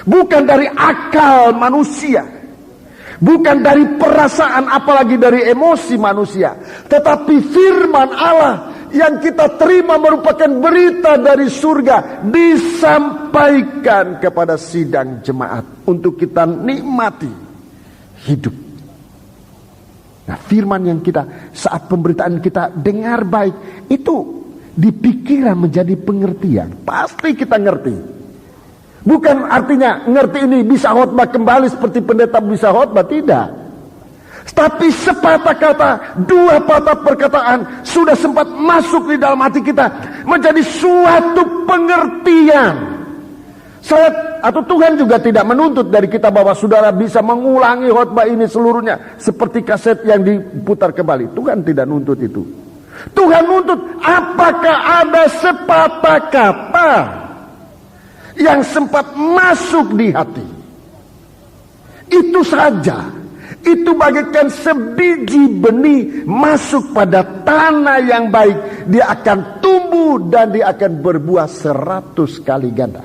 bukan dari akal manusia, bukan dari perasaan, apalagi dari emosi manusia, tetapi firman Allah yang kita terima merupakan berita dari surga, disampaikan kepada sidang jemaat untuk kita nikmati hidup. Nah, firman yang kita saat pemberitaan kita dengar baik, itu dipikiran menjadi pengertian. Pasti kita ngerti. Bukan artinya ngerti ini bisa khotbah kembali seperti pendeta bisa khotbah, tidak. Tapi sepatah kata, dua patah perkataan sudah sempat masuk di dalam hati kita menjadi suatu pengertian. Saya atau Tuhan juga tidak menuntut dari kita bahwa saudara bisa mengulangi khotbah ini seluruhnya seperti kaset yang diputar kembali. Tuhan tidak nuntut itu. Tuhan nuntut apakah ada sepatah kata yang sempat masuk di hati. Itu saja. Itu bagaikan sebiji benih masuk pada tanah yang baik. Dia akan tumbuh dan dia akan berbuah 100 kali ganda.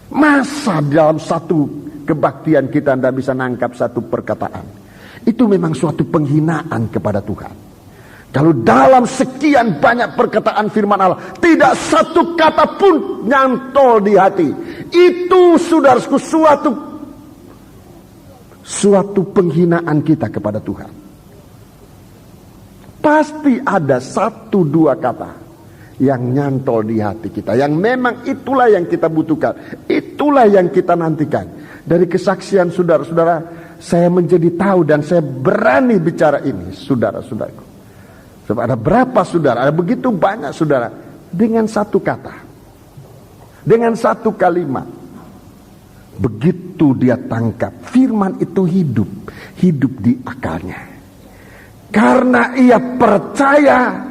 Masa dalam satu kebaktian kita tidak bisa nangkap satu perkataan? Itu memang suatu penghinaan kepada Tuhan. Kalau dalam sekian banyak perkataan firman Allah, tidak satu kata pun nyantol di hati, itu saudaraku suatu penghinaan kita kepada Tuhan. Pasti ada 1-2 kata yang nyantol di hati kita, yang memang itulah yang kita butuhkan, itulah yang kita nantikan. Dari kesaksian saudara-saudara, saya menjadi tahu dan saya berani bicara ini, saudara-saudaraku. Sebab ada berapa saudara, ada begitu banyak saudara, dengan satu kata, dengan satu kalimat, begitu dia tangkap firman itu hidup di akalnya. Karena ia percaya,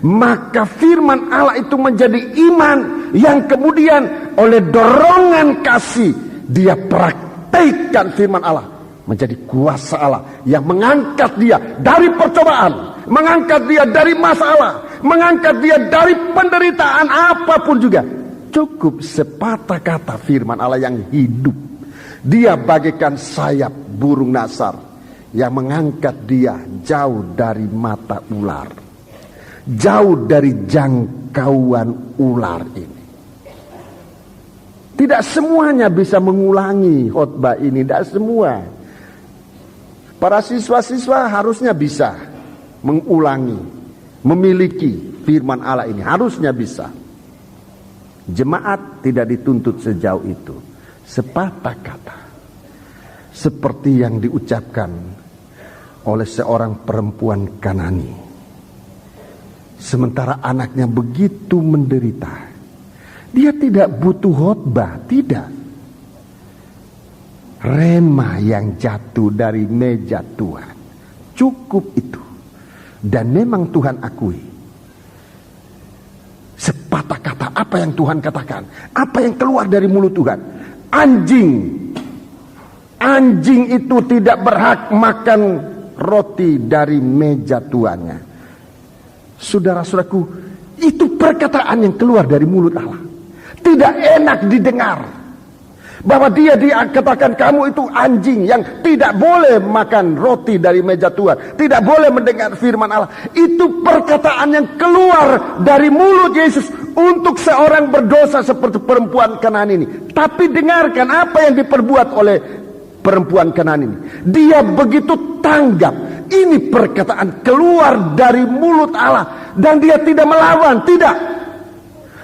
maka firman Allah itu menjadi iman yang kemudian oleh dorongan kasih dia praktekkan firman Allah menjadi kuasa Allah yang mengangkat dia dari percobaan, mengangkat dia dari masalah, mengangkat dia dari penderitaan apapun juga. Cukup sepatah kata firman Allah yang hidup. Dia bagaikan sayap burung nasar yang mengangkat dia jauh dari mata ular, jauh dari jangkauan ular ini. Tidak semuanya bisa mengulangi khotbah ini, tidak semua. Para siswa-siswa harusnya bisa mengulangi, memiliki firman Allah ini, harusnya bisa. Jemaat tidak dituntut sejauh itu. Sepatah kata seperti yang diucapkan oleh seorang perempuan Kanani. Sementara anaknya begitu menderita, dia tidak butuh khotbah, tidak. Rema yang jatuh dari meja Tuhan. Cukup itu. Dan memang Tuhan akui, sepatah kata apa yang Tuhan katakan, apa yang keluar dari mulut Tuhan, anjing itu tidak berhak makan roti dari meja tuannya. Saudara-saudaraku, itu perkataan yang keluar dari mulut Allah. Tidak enak didengar. Bahwa dia katakan kamu itu anjing yang tidak boleh makan roti dari meja Tuhan, tidak boleh mendengar firman Allah. Itu perkataan yang keluar dari mulut Yesus untuk seorang berdosa seperti perempuan Kanaan ini. Tapi dengarkan apa yang diperbuat oleh perempuan Kanaan ini. Dia begitu tanggap. Ini perkataan keluar dari mulut Allah, dan dia tidak melawan, tidak.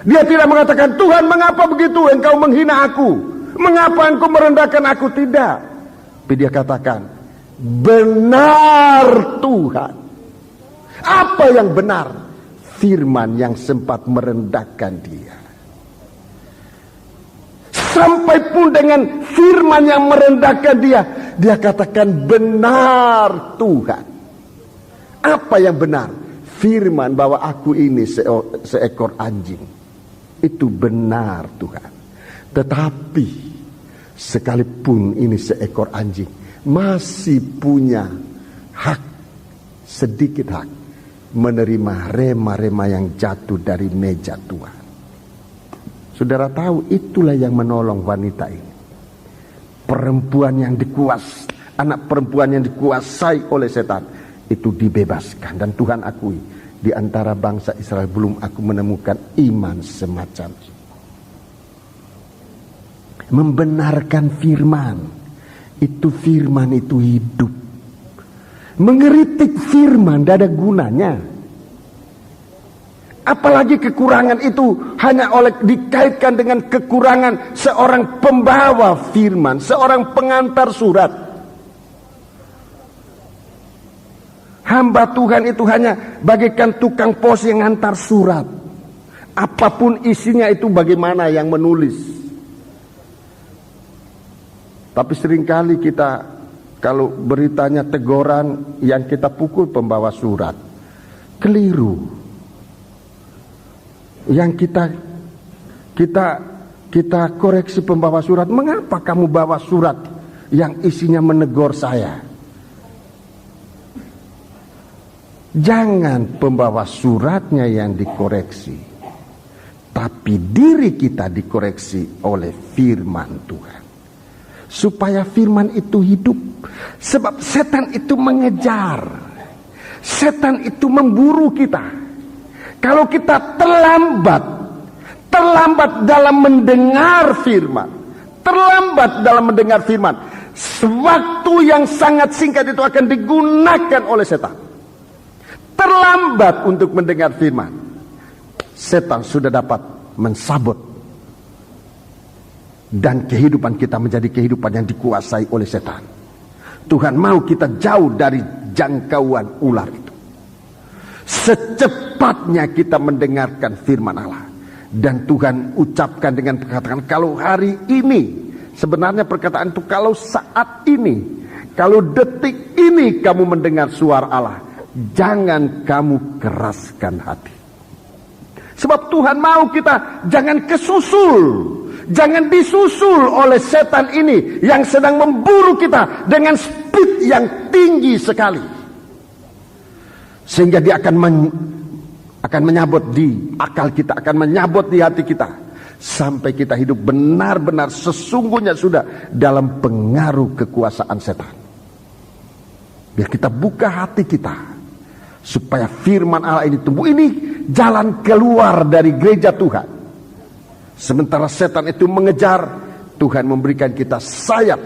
Dia tidak mengatakan, Tuhan mengapa begitu engkau menghina aku, mengapa engkau merendahkan aku, tidak. Tapi dia katakan, benar Tuhan. Apa yang benar? Firman yang sempat merendahkan dia. Sampai pun dengan firman yang merendahkan dia, dia katakan benar Tuhan. Apa yang benar? Firman bahwa aku ini seekor anjing. Itu benar Tuhan. Tetapi sekalipun ini seekor anjing, masih punya hak, sedikit hak, menerima rema-rema yang jatuh dari meja Tuhan. Saudara tahu, itulah yang menolong wanita ini. Perempuan yang anak perempuan yang dikuasai oleh setan, itu dibebaskan. Dan Tuhan akui, di antara bangsa Israel belum aku menemukan iman semacam ini. Membenarkan firman, itu firman itu hidup. Mengeritik firman tidak ada gunanya. Apalagi kekurangan itu hanya dikaitkan dengan kekurangan seorang pembawa firman, seorang pengantar surat. Hamba Tuhan itu hanya bagaikan tukang pos yang antar surat. Apapun isinya itu bagaimana yang menulis. Tapi seringkali kita, kalau beritanya teguran, yang kita pukul pembawa surat. Keliru. Yang kita koreksi pembawa surat. Mengapa kamu bawa surat yang isinya menegur saya? Jangan pembawa suratnya yang dikoreksi, tapi diri kita dikoreksi oleh firman Tuhan, supaya firman itu hidup. Sebab setan itu mengejar, setan itu memburu kita. Kalau kita terlambat dalam mendengar firman, sewaktu yang sangat singkat itu akan digunakan oleh setan. Terlambat untuk mendengar firman, setan sudah dapat mensabot, dan kehidupan kita menjadi kehidupan yang dikuasai oleh setan. Tuhan mau kita jauh dari jangkauan ular itu. Secepatnya kita mendengarkan firman Allah. Dan Tuhan ucapkan dengan perkataan, kalau hari ini, sebenarnya perkataan itu kalau saat ini, kalau detik ini kamu mendengar suara Allah, jangan kamu keraskan hati. Sebab Tuhan mau kita jangan kesusul, jangan disusul oleh setan ini yang sedang memburu kita dengan speed yang tinggi sekali. Sehingga dia akan menyabot di akal kita, akan menyabot di hati kita, sampai kita hidup benar-benar sesungguhnya sudah dalam pengaruh kekuasaan setan. Biar kita buka hati kita, supaya firman Allah ini tumbuh. Ini jalan keluar dari gereja Tuhan. Sementara setan itu mengejar, Tuhan memberikan kita sayap,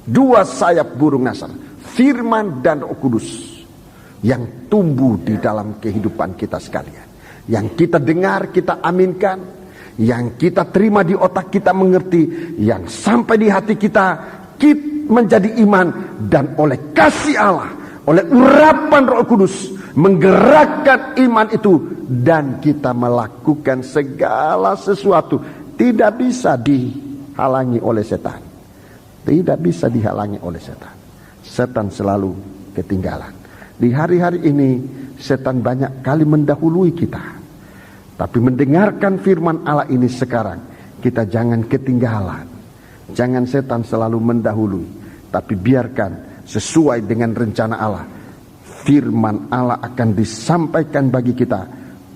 2 sayap burung nasar, firman dan Roh Kudus, yang tumbuh di dalam kehidupan kita sekalian. Yang kita dengar, kita aminkan. Yang kita terima di otak kita mengerti. Yang sampai di hati kita menjadi iman. Dan oleh kasih Allah, oleh urapan Roh Kudus, menggerakkan iman itu. Dan kita melakukan segala sesuatu. Tidak bisa dihalangi oleh setan. Tidak bisa dihalangi oleh setan. Setan selalu ketinggalan. Di hari-hari ini setan banyak kali mendahului kita. Tapi mendengarkan firman Allah ini sekarang, kita jangan ketinggalan. Jangan setan selalu mendahului, tapi biarkan sesuai dengan rencana Allah. Firman Allah akan disampaikan bagi kita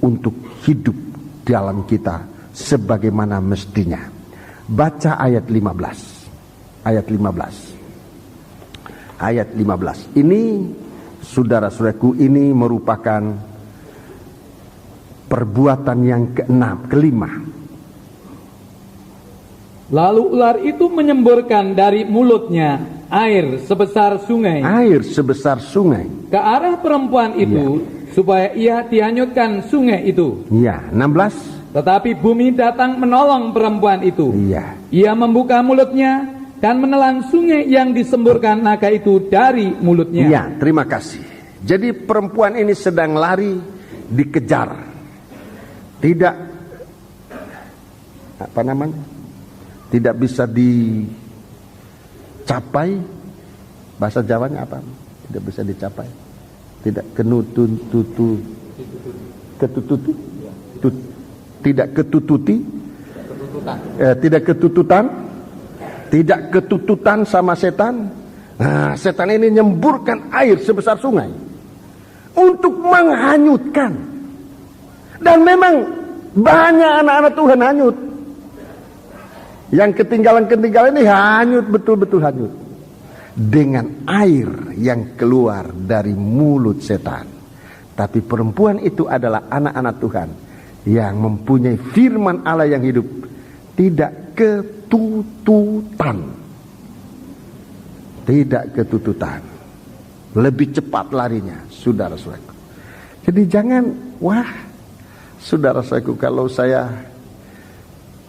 untuk hidup dalam kita sebagaimana mestinya. Baca ayat 15. Ayat 15. Ayat 15. Ini, saudara-saudaraku, ini merupakan perbuatan yang kelima. Lalu ular itu menyemburkan dari mulutnya air sebesar sungai. Air sebesar sungai. Ke arah perempuan itu, supaya ia dihanyutkan sungai itu. Ya, 16. Tetapi bumi datang menolong perempuan itu. Iya. Ia membuka mulutnya dan menelan sungai yang disemburkan naga itu dari mulutnya. Iya, terima kasih. Jadi perempuan ini sedang lari, dikejar. Tidak, apa namanya? Tidak bisa dicapai. Bahasa Jawanya apa? Tidak bisa dicapai. Tidak tidak ketututan sama setan. Nah, setan ini nyemburkan air sebesar sungai untuk menghanyutkan. Dan memang banyak anak-anak Tuhan hanyut. Yang ketinggalan ini hanyut, betul-betul hanyut dengan air yang keluar dari mulut setan. Tapi perempuan itu adalah anak-anak Tuhan yang mempunyai firman Allah yang hidup, tidak ketututan. Tidak ketututan. Lebih cepat larinya, saudara-saudaraku. Jadi jangan, saudara-saudaraku, kalau saya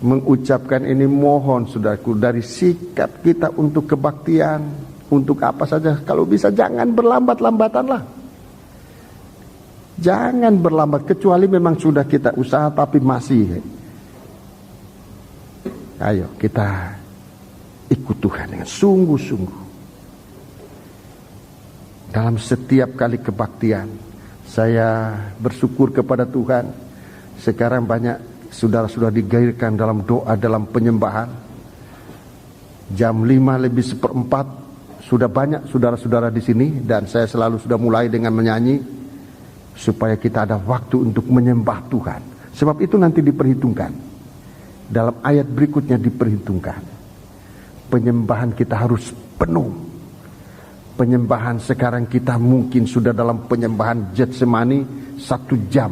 mengucapkan ini, mohon saudaraku, dari sikap kita untuk kebaktian, untuk apa saja, kalau bisa jangan berlambat-lambatanlah. Jangan berlambat, kecuali memang sudah kita usaha tapi masih. Ayo kita ikut Tuhan dengan sungguh-sungguh. Dalam setiap kali kebaktian, saya bersyukur kepada Tuhan. Sekarang banyak saudara-saudara digairkan dalam doa, dalam penyembahan. Jam 5:05 sudah banyak saudara-saudara di sini, dan saya selalu sudah mulai dengan menyanyi. Supaya kita ada waktu untuk menyembah Tuhan. Sebab itu nanti diperhitungkan. Dalam ayat berikutnya diperhitungkan. Penyembahan kita harus penuh. Penyembahan sekarang kita mungkin sudah dalam penyembahan Getsemani 1 jam.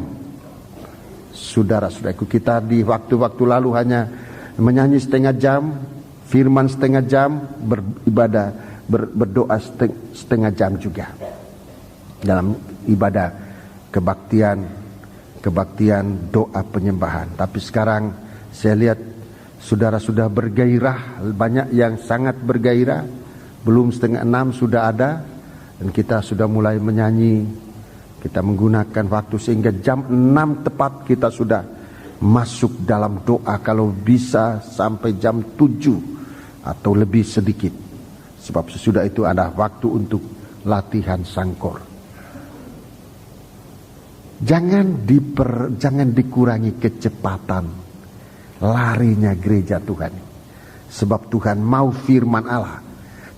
Saudara-saudaraku, kita di waktu-waktu lalu hanya menyanyi setengah jam, firman setengah jam, beribadah, berdoa setengah jam juga. Dalam ibadah kebaktian doa penyembahan. Tapi sekarang saya lihat saudara sudah bergairah, banyak yang sangat bergairah. Belum 5:30 sudah ada, dan kita sudah mulai menyanyi. Kita menggunakan waktu sehingga jam 6 tepat kita sudah masuk dalam doa, kalau bisa sampai jam 7 atau lebih sedikit. Sebab sesudah itu ada waktu untuk latihan sangkor. Jangan dikurangi kecepatan larinya gereja Tuhan. Sebab Tuhan mau firman Allah.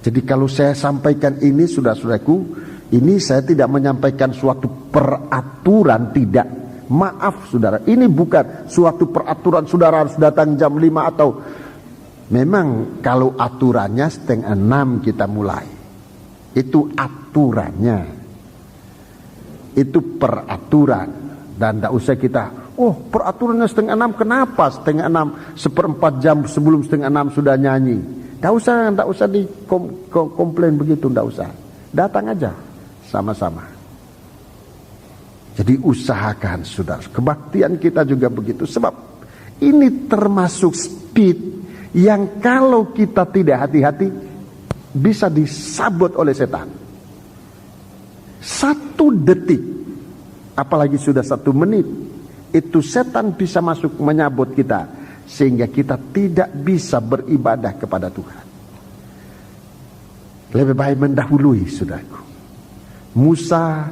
Jadi kalau saya sampaikan ini, saudara-saudaraku, ini saya tidak menyampaikan suatu peraturan, tidak. Maaf saudara, ini bukan suatu peraturan saudara harus datang jam 5 atau memang kalau aturannya 5:30 kita mulai. Itu aturannya. Itu peraturan. Dan tidak usah kita, peraturannya 5:30, kenapa 5:30, 1/4 jam sebelum 5:30 sudah nyanyi. Tidak usah komplain begitu, tidak usah. Datang aja sama-sama. Jadi usahakan saudara. Kebaktian kita juga begitu. Sebab ini termasuk speed yang kalau kita tidak hati-hati bisa disabot oleh setan. 1 detik, apalagi sudah 1 menit, itu setan bisa masuk menyabot kita, sehingga kita tidak bisa beribadah kepada Tuhan. Lebih baik mendahului, saudaraku. Musa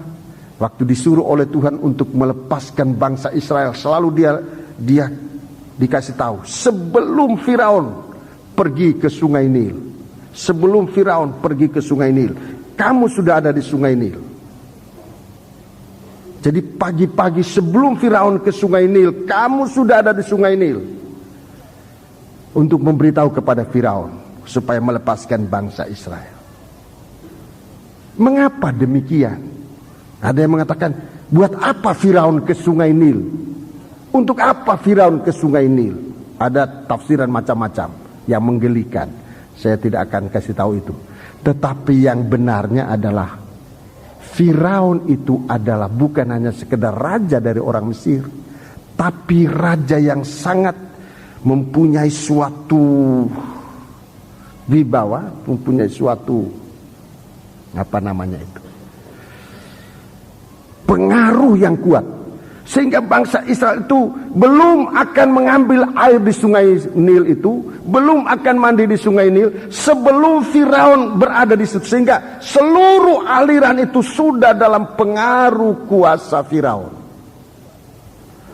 waktu disuruh oleh Tuhan untuk melepaskan bangsa Israel, selalu dia dikasih tahu sebelum Firaun pergi ke Sungai Nil. Sebelum Firaun pergi ke Sungai Nil, kamu sudah ada di Sungai Nil. Jadi pagi-pagi sebelum Firaun ke Sungai Nil, kamu sudah ada di Sungai Nil untuk memberitahu kepada Firaun supaya melepaskan bangsa Israel. Mengapa demikian? Ada yang mengatakan, buat apa Firaun ke Sungai Nil? Untuk apa Firaun ke Sungai Nil? Ada tafsiran macam-macam yang menggelikan. Saya tidak akan kasih tahu itu. Tetapi yang benarnya adalah Firaun itu adalah bukan hanya sekedar raja dari orang Mesir, tapi raja yang sangat mempunyai suatu wibawa, mempunyai suatu pengaruh yang kuat, sehingga bangsa Israel itu belum akan mengambil air di Sungai Nil itu, belum akan mandi di Sungai Nil sebelum Firaun berada di situ, sehingga seluruh aliran itu sudah dalam pengaruh kuasa Firaun.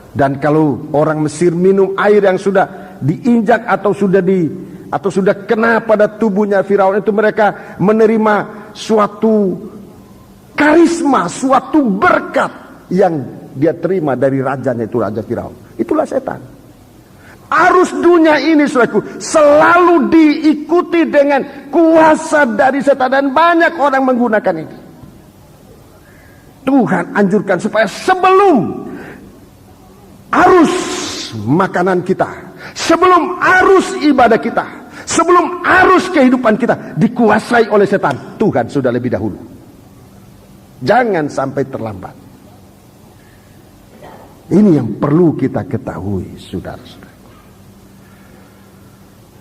Dan kalau orang Mesir minum air yang sudah diinjak atau sudah kena pada tubuhnya Firaun itu, mereka menerima suatu karisma, suatu berkat yang dia terima dari rajanya, itu Raja Firaun. Itulah setan. Arus dunia ini, saudaraku, selalu diikuti dengan kuasa dari setan, dan banyak orang menggunakan ini. Tuhan anjurkan supaya sebelum arus makanan kita, sebelum arus ibadah kita, sebelum arus kehidupan kita dikuasai oleh setan, Tuhan sudah lebih dahulu. Jangan sampai terlambat. Ini yang perlu kita ketahui, saudara-saudara.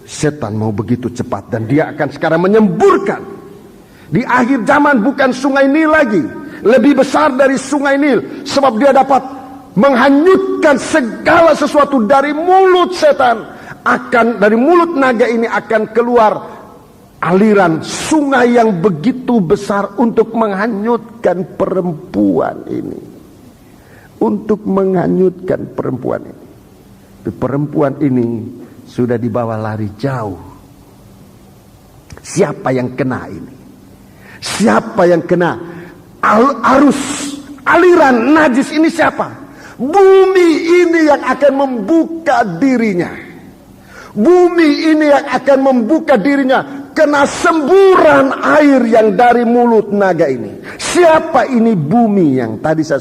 Setan mau begitu cepat, dan dia akan sekarang menyemburkan. Di akhir zaman bukan Sungai Nil lagi, lebih besar dari Sungai Nil, sebab dia dapat menghanyutkan segala sesuatu. Dari mulut setan, dari mulut naga ini akan keluar aliran sungai yang begitu besar untuk menghanyutkan perempuan ini. Untuk menghanyutkan perempuan ini. Perempuan ini sudah dibawa lari jauh. Siapa yang kena ini? Siapa yang kena arus aliran najis ini? Siapa? Bumi ini yang akan membuka dirinya. Bumi ini yang akan membuka dirinya kena semburan air yang dari mulut naga ini. Siapa ini bumi? Yang tadi saya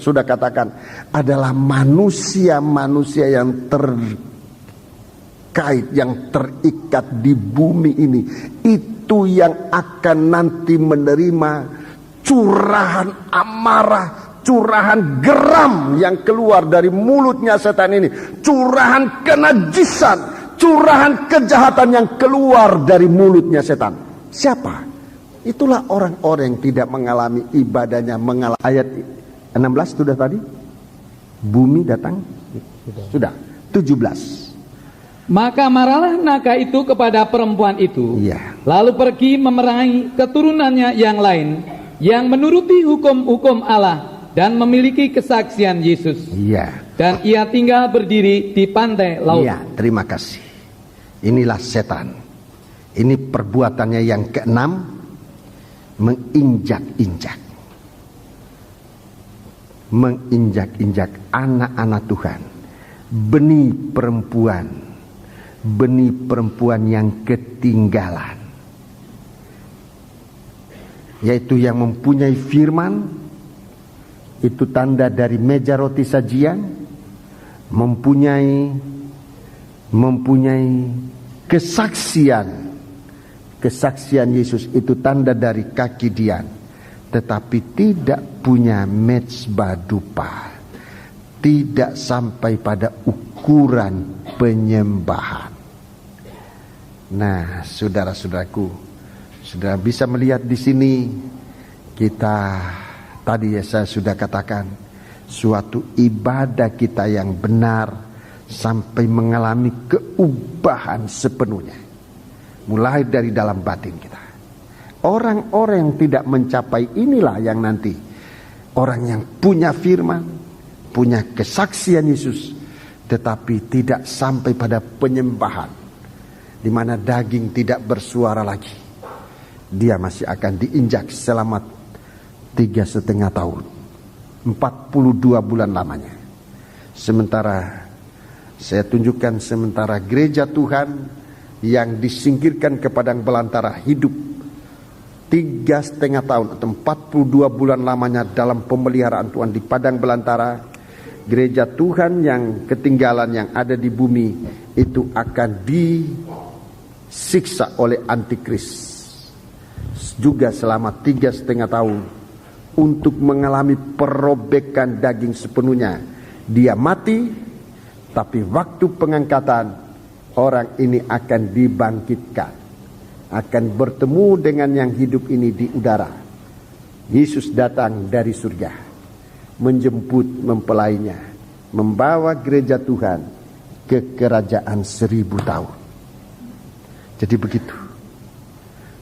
sudah katakan adalah manusia-manusia yang terkait, yang terikat di bumi ini. Itu yang akan nanti menerima curahan amarah, curahan geram yang keluar dari mulutnya setan ini, curahan kenajisan, curahan kejahatan yang keluar dari mulutnya setan. Siapa? Itulah orang-orang yang tidak mengalami ibadahnya. Ayat 16 sudah tadi. Bumi datang. Sudah. 17. Maka marahlah naga itu kepada perempuan itu. Iya. Lalu pergi memerangi keturunannya yang lain, yang menuruti hukum-hukum Allah dan memiliki kesaksian Yesus. Iya. Dan ia tinggal berdiri di pantai laut. Iya, terima kasih. Inilah setan. Ini perbuatannya yang keenam. Menginjak-injak anak-anak Tuhan, benih perempuan yang ketinggalan, yaitu yang mempunyai firman, itu tanda dari meja roti sajian, mempunyai kesaksian Yesus, itu tanda dari kaki Dian, tetapi tidak punya mezbah dupa, tidak sampai pada ukuran penyembahan. Nah, saudara-saudaraku, sudah bisa melihat di sini kita tadi saya sudah katakan, suatu ibadah kita yang benar sampai mengalami keubahan sepenuhnya. Mulai dari dalam batin kita. Orang-orang yang tidak mencapai inilah yang nanti orang yang punya firman, punya kesaksian Yesus, tetapi tidak sampai pada penyembahan, di mana daging tidak bersuara lagi. Dia masih akan diinjak selama 3,5 tahun, 42 bulan lamanya. Sementara saya tunjukkan, sementara gereja Tuhan yang disingkirkan ke padang belantara hidup 3,5 tahun atau 42 bulan lamanya dalam pemeliharaan Tuhan di padang belantara. Gereja Tuhan yang ketinggalan yang ada di bumi itu akan disiksa oleh antikris juga selama 3,5 tahun untuk mengalami perobekan daging sepenuhnya. Dia mati, tapi waktu pengangkatan orang ini akan dibangkitkan, akan bertemu dengan yang hidup ini di udara. Yesus datang dari surga, menjemput mempelainya, membawa gereja Tuhan ke kerajaan 1000 tahun. Jadi begitu.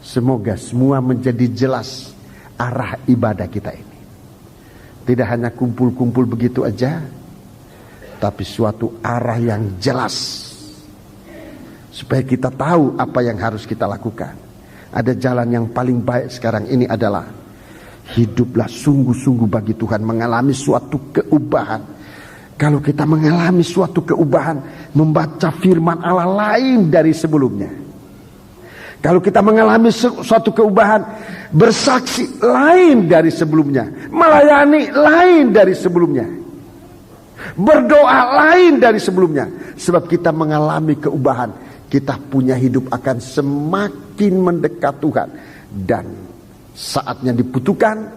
Semoga semua menjadi jelas arah ibadah kita ini. Tidak hanya kumpul-kumpul begitu aja, tapi suatu arah yang jelas, supaya kita tahu apa yang harus kita lakukan. Ada jalan yang paling baik sekarang ini adalah hiduplah sungguh-sungguh bagi Tuhan, mengalami suatu keubahan. Kalau kita mengalami suatu keubahan, membaca firman Allah lain dari sebelumnya. Kalau kita mengalami suatu keubahan, bersaksi lain dari sebelumnya, melayani lain dari sebelumnya, berdoa lain dari sebelumnya. Sebab kita mengalami keubahan, kita punya hidup akan semakin mendekat Tuhan. Dan saatnya dibutuhkan,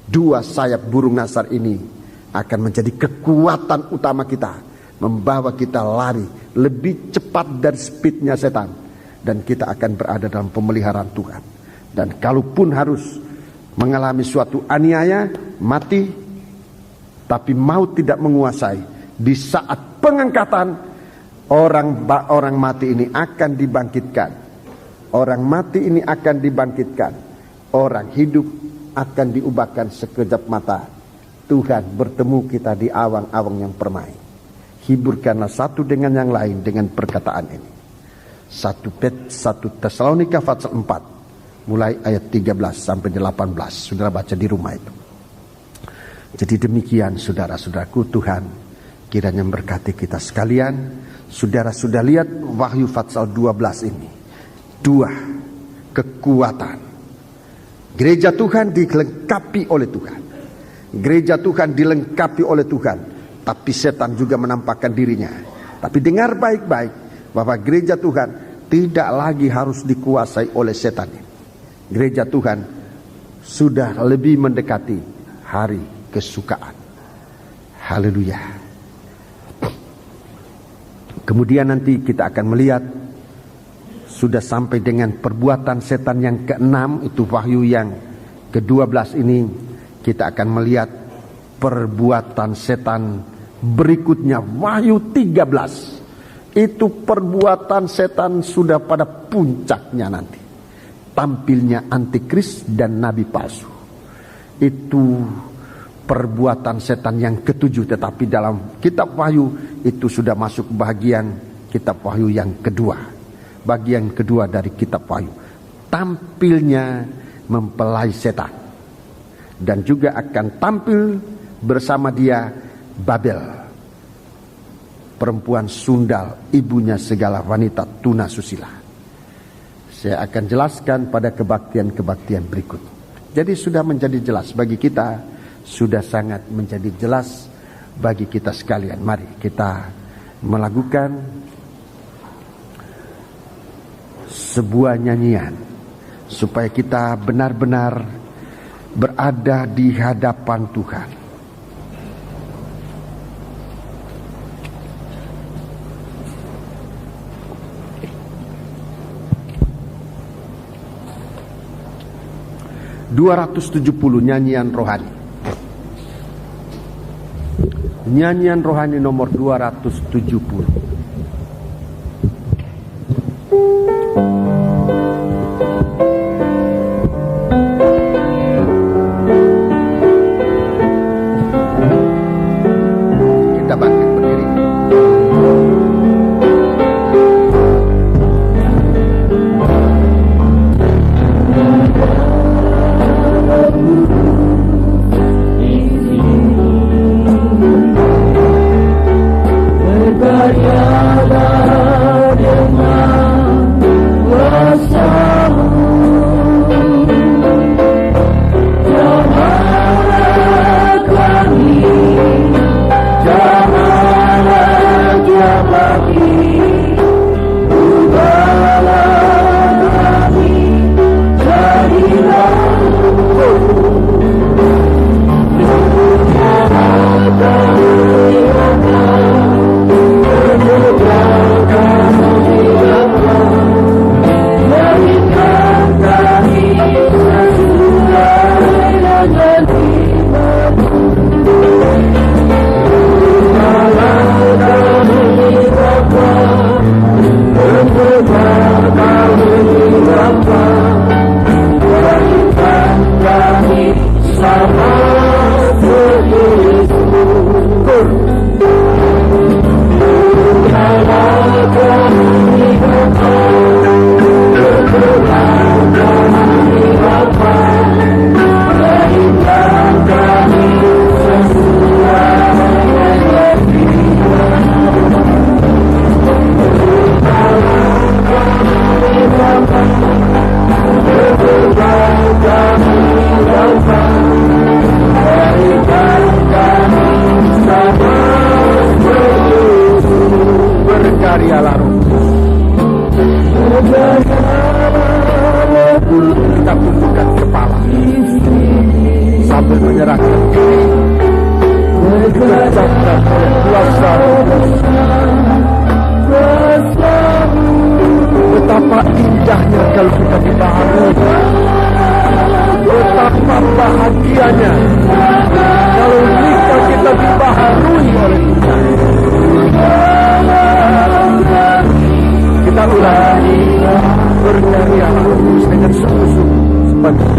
2 sayap burung Nasar ini akan menjadi kekuatan utama kita, membawa kita lari lebih cepat dari speednya setan, dan kita akan berada dalam pemeliharaan Tuhan. Dan kalaupun harus mengalami suatu aniaya, mati, tapi maut tidak menguasai, di saat pengangkatan orang mati ini akan dibangkitkan. Orang mati ini akan dibangkitkan. Orang hidup akan diubahkan sekejap mata. Tuhan bertemu kita di awang-awang yang permai. Hiburkanlah satu dengan yang lain dengan perkataan ini. 1 Tesalonika pasal 4 mulai ayat 13 sampai 18. Saudara baca di rumah itu. Jadi demikian saudara-saudaraku, Tuhan kiranya memberkati kita sekalian. Saudara sudah lihat Wahyu pasal 12 ini. 2 kekuatan. Gereja Tuhan dilengkapi oleh Tuhan. Gereja Tuhan dilengkapi oleh Tuhan, tapi setan juga menampakkan dirinya. Tapi dengar baik-baik bahwa gereja Tuhan tidak lagi harus dikuasai oleh setan. Gereja Tuhan sudah lebih mendekati hari kesukaan. Haleluya. Kemudian nanti kita akan melihat sudah sampai dengan perbuatan setan yang ke-6, itu Wahyu yang ke-12 ini. Kita akan melihat perbuatan setan berikutnya, Wahyu 13. Itu perbuatan setan sudah pada puncaknya nanti. Tampilnya antikris dan nabi palsu. Itu perbuatan setan yang ke-7. Tetapi dalam kitab Wahyu itu sudah masuk bagian kitab Wahyu yang kedua. Bagian kedua dari kitab Wahyu. Tampilnya mempelai setan. Dan juga akan tampil bersama dia Babel, perempuan sundal, ibunya segala wanita tuna susila. Saya akan jelaskan pada kebaktian-kebaktian berikut. Jadi sudah menjadi jelas bagi kita, sudah sangat menjadi jelas bagi kita sekalian. Mari kita melakukan sebuah nyanyian supaya kita benar-benar berada di hadapan Tuhan. ...270 nyanyian rohani. Nyanyian rohani nomor 270. diucapkan oleh kuasa Roh Kudus. Betapa indahnya kalau kita dibaharui. Betapa bahagianya kalau kita dibaharui oleh Tuhan. Kita ulangi, bernyanyilah dengan sungguh-sungguh sepanjang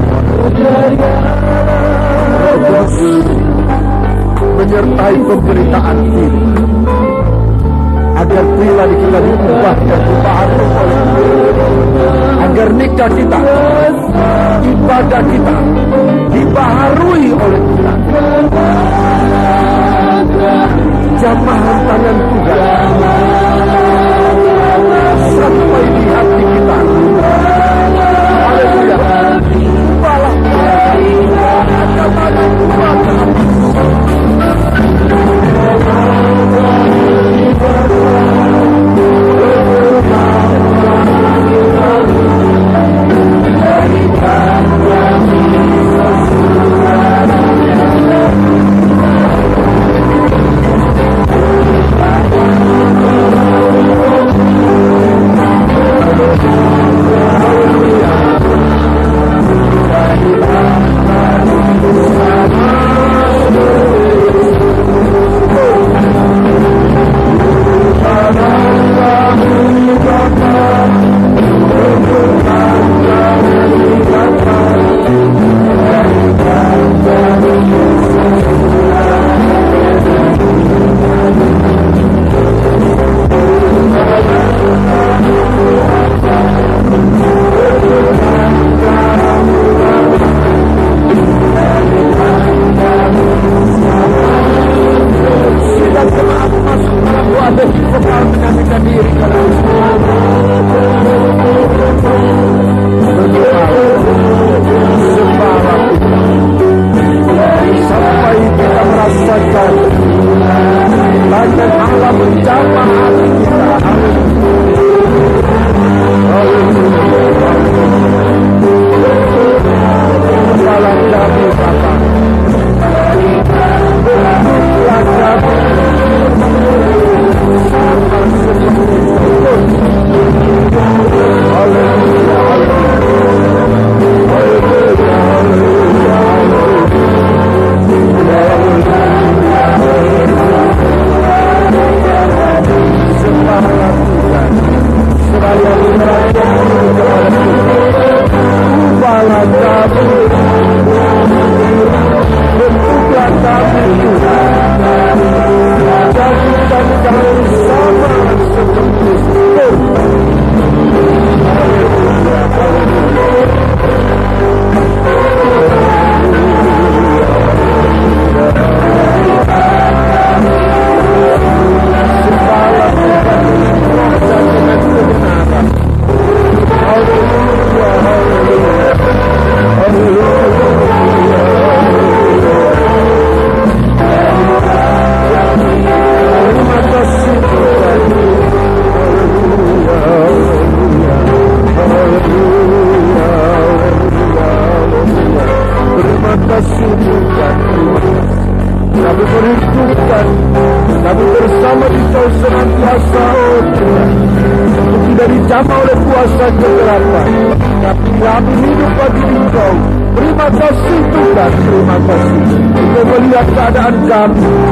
Roh Kudus menyertai pemberitaan diri, agar pribadi kita diubah dan dibaharui oleh Tuhan, agar nikah kita, ibadah kita dibaharui oleh Tuhan. Jamahan tangan Tuhan sampai di hati kita. Haleluya. Balah ada tangan Tuhan.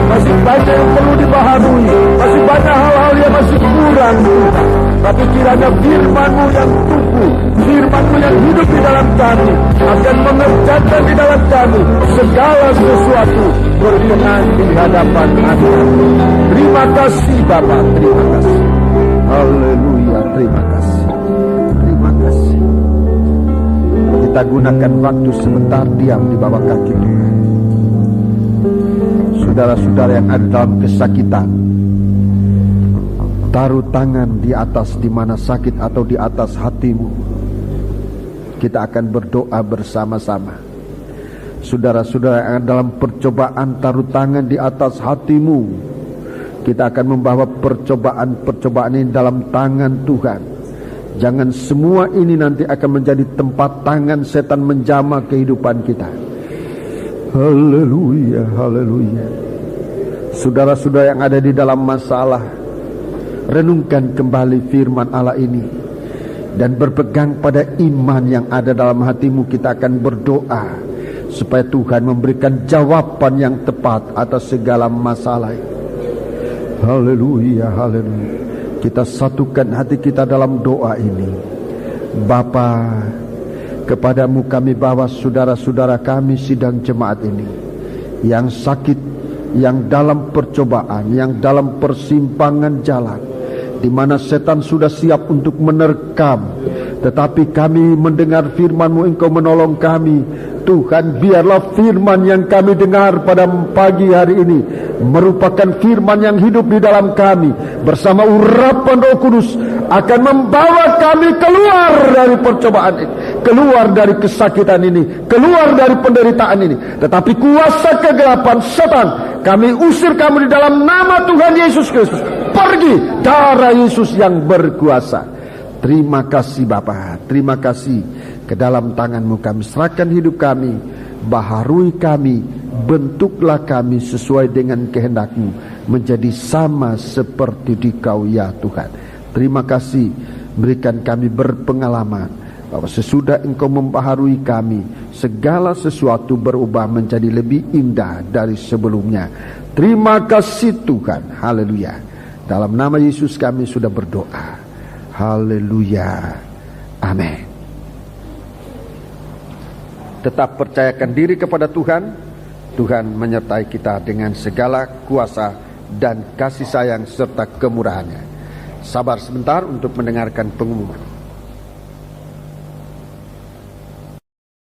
Masih banyak yang perlu dibaharui, masih banyak hal-hal yang masih kurang. Tapi kiranya firman-Mu yang tubuh, firman-Mu yang hidup di dalam kami akan mengerjakan di dalam kami segala sesuatu berkenan di hadapan Anda. Terima kasih Bapa, terima kasih. Haleluya, terima kasih. Terima kasih. Kita gunakan waktu sebentar diam di bawah kaki Tuhan. Saudara-saudara yang ada dalam kesakitan, taruh tangan di atas di mana sakit atau di atas hatimu. Kita akan berdoa bersama-sama. Saudara-saudara yang ada dalam percobaan, taruh tangan di atas hatimu. Kita akan membawa percobaan-percobaan ini dalam tangan Tuhan. Jangan semua ini nanti akan menjadi tempat tangan setan menjamah kehidupan kita. Haleluya, haleluya. Saudara-saudara yang ada di dalam masalah, renungkan kembali firman Allah ini dan berpegang pada iman yang ada dalam hatimu. Kita akan berdoa supaya Tuhan memberikan jawaban yang tepat atas segala masalah. Haleluya, haleluya. Kita satukan hati kita dalam doa ini. Bapa, kepadamu kami bawa saudara-saudara kami sidang jemaat ini yang sakit, yang dalam percobaan, yang dalam persimpangan jalan, di mana setan sudah siap untuk menerkam. Tetapi kami mendengar firman-Mu, Engkau menolong kami. Tuhan, biarlah firman yang kami dengar pada pagi hari ini merupakan firman yang hidup di dalam kami, bersama urapan Roh Kudus akan membawa kami keluar dari percobaan ini, keluar dari kesakitan ini, keluar dari penderitaan ini. Tetapi kuasa kegelapan setan, kami usir kamu di dalam nama Tuhan Yesus Kristus. Pergi, darah Yesus yang berkuasa. Terima kasih Bapa, terima kasih. Ke dalam tangan-Mu kami serahkan hidup kami, baharui kami, bentuklah kami sesuai dengan kehendak-Mu, menjadi sama seperti Dikau ya Tuhan. Terima kasih, berikan kami berpengalaman bahwa sesudah Engkau membaharui kami, segala sesuatu berubah menjadi lebih indah dari sebelumnya. Terima kasih Tuhan, haleluya. Dalam nama Yesus kami sudah berdoa, haleluya, amin. Tetap percayakan diri kepada Tuhan. Tuhan menyertai kita dengan segala kuasa dan kasih sayang serta kemurahannya. Sabar sebentar untuk mendengarkan pengumuman.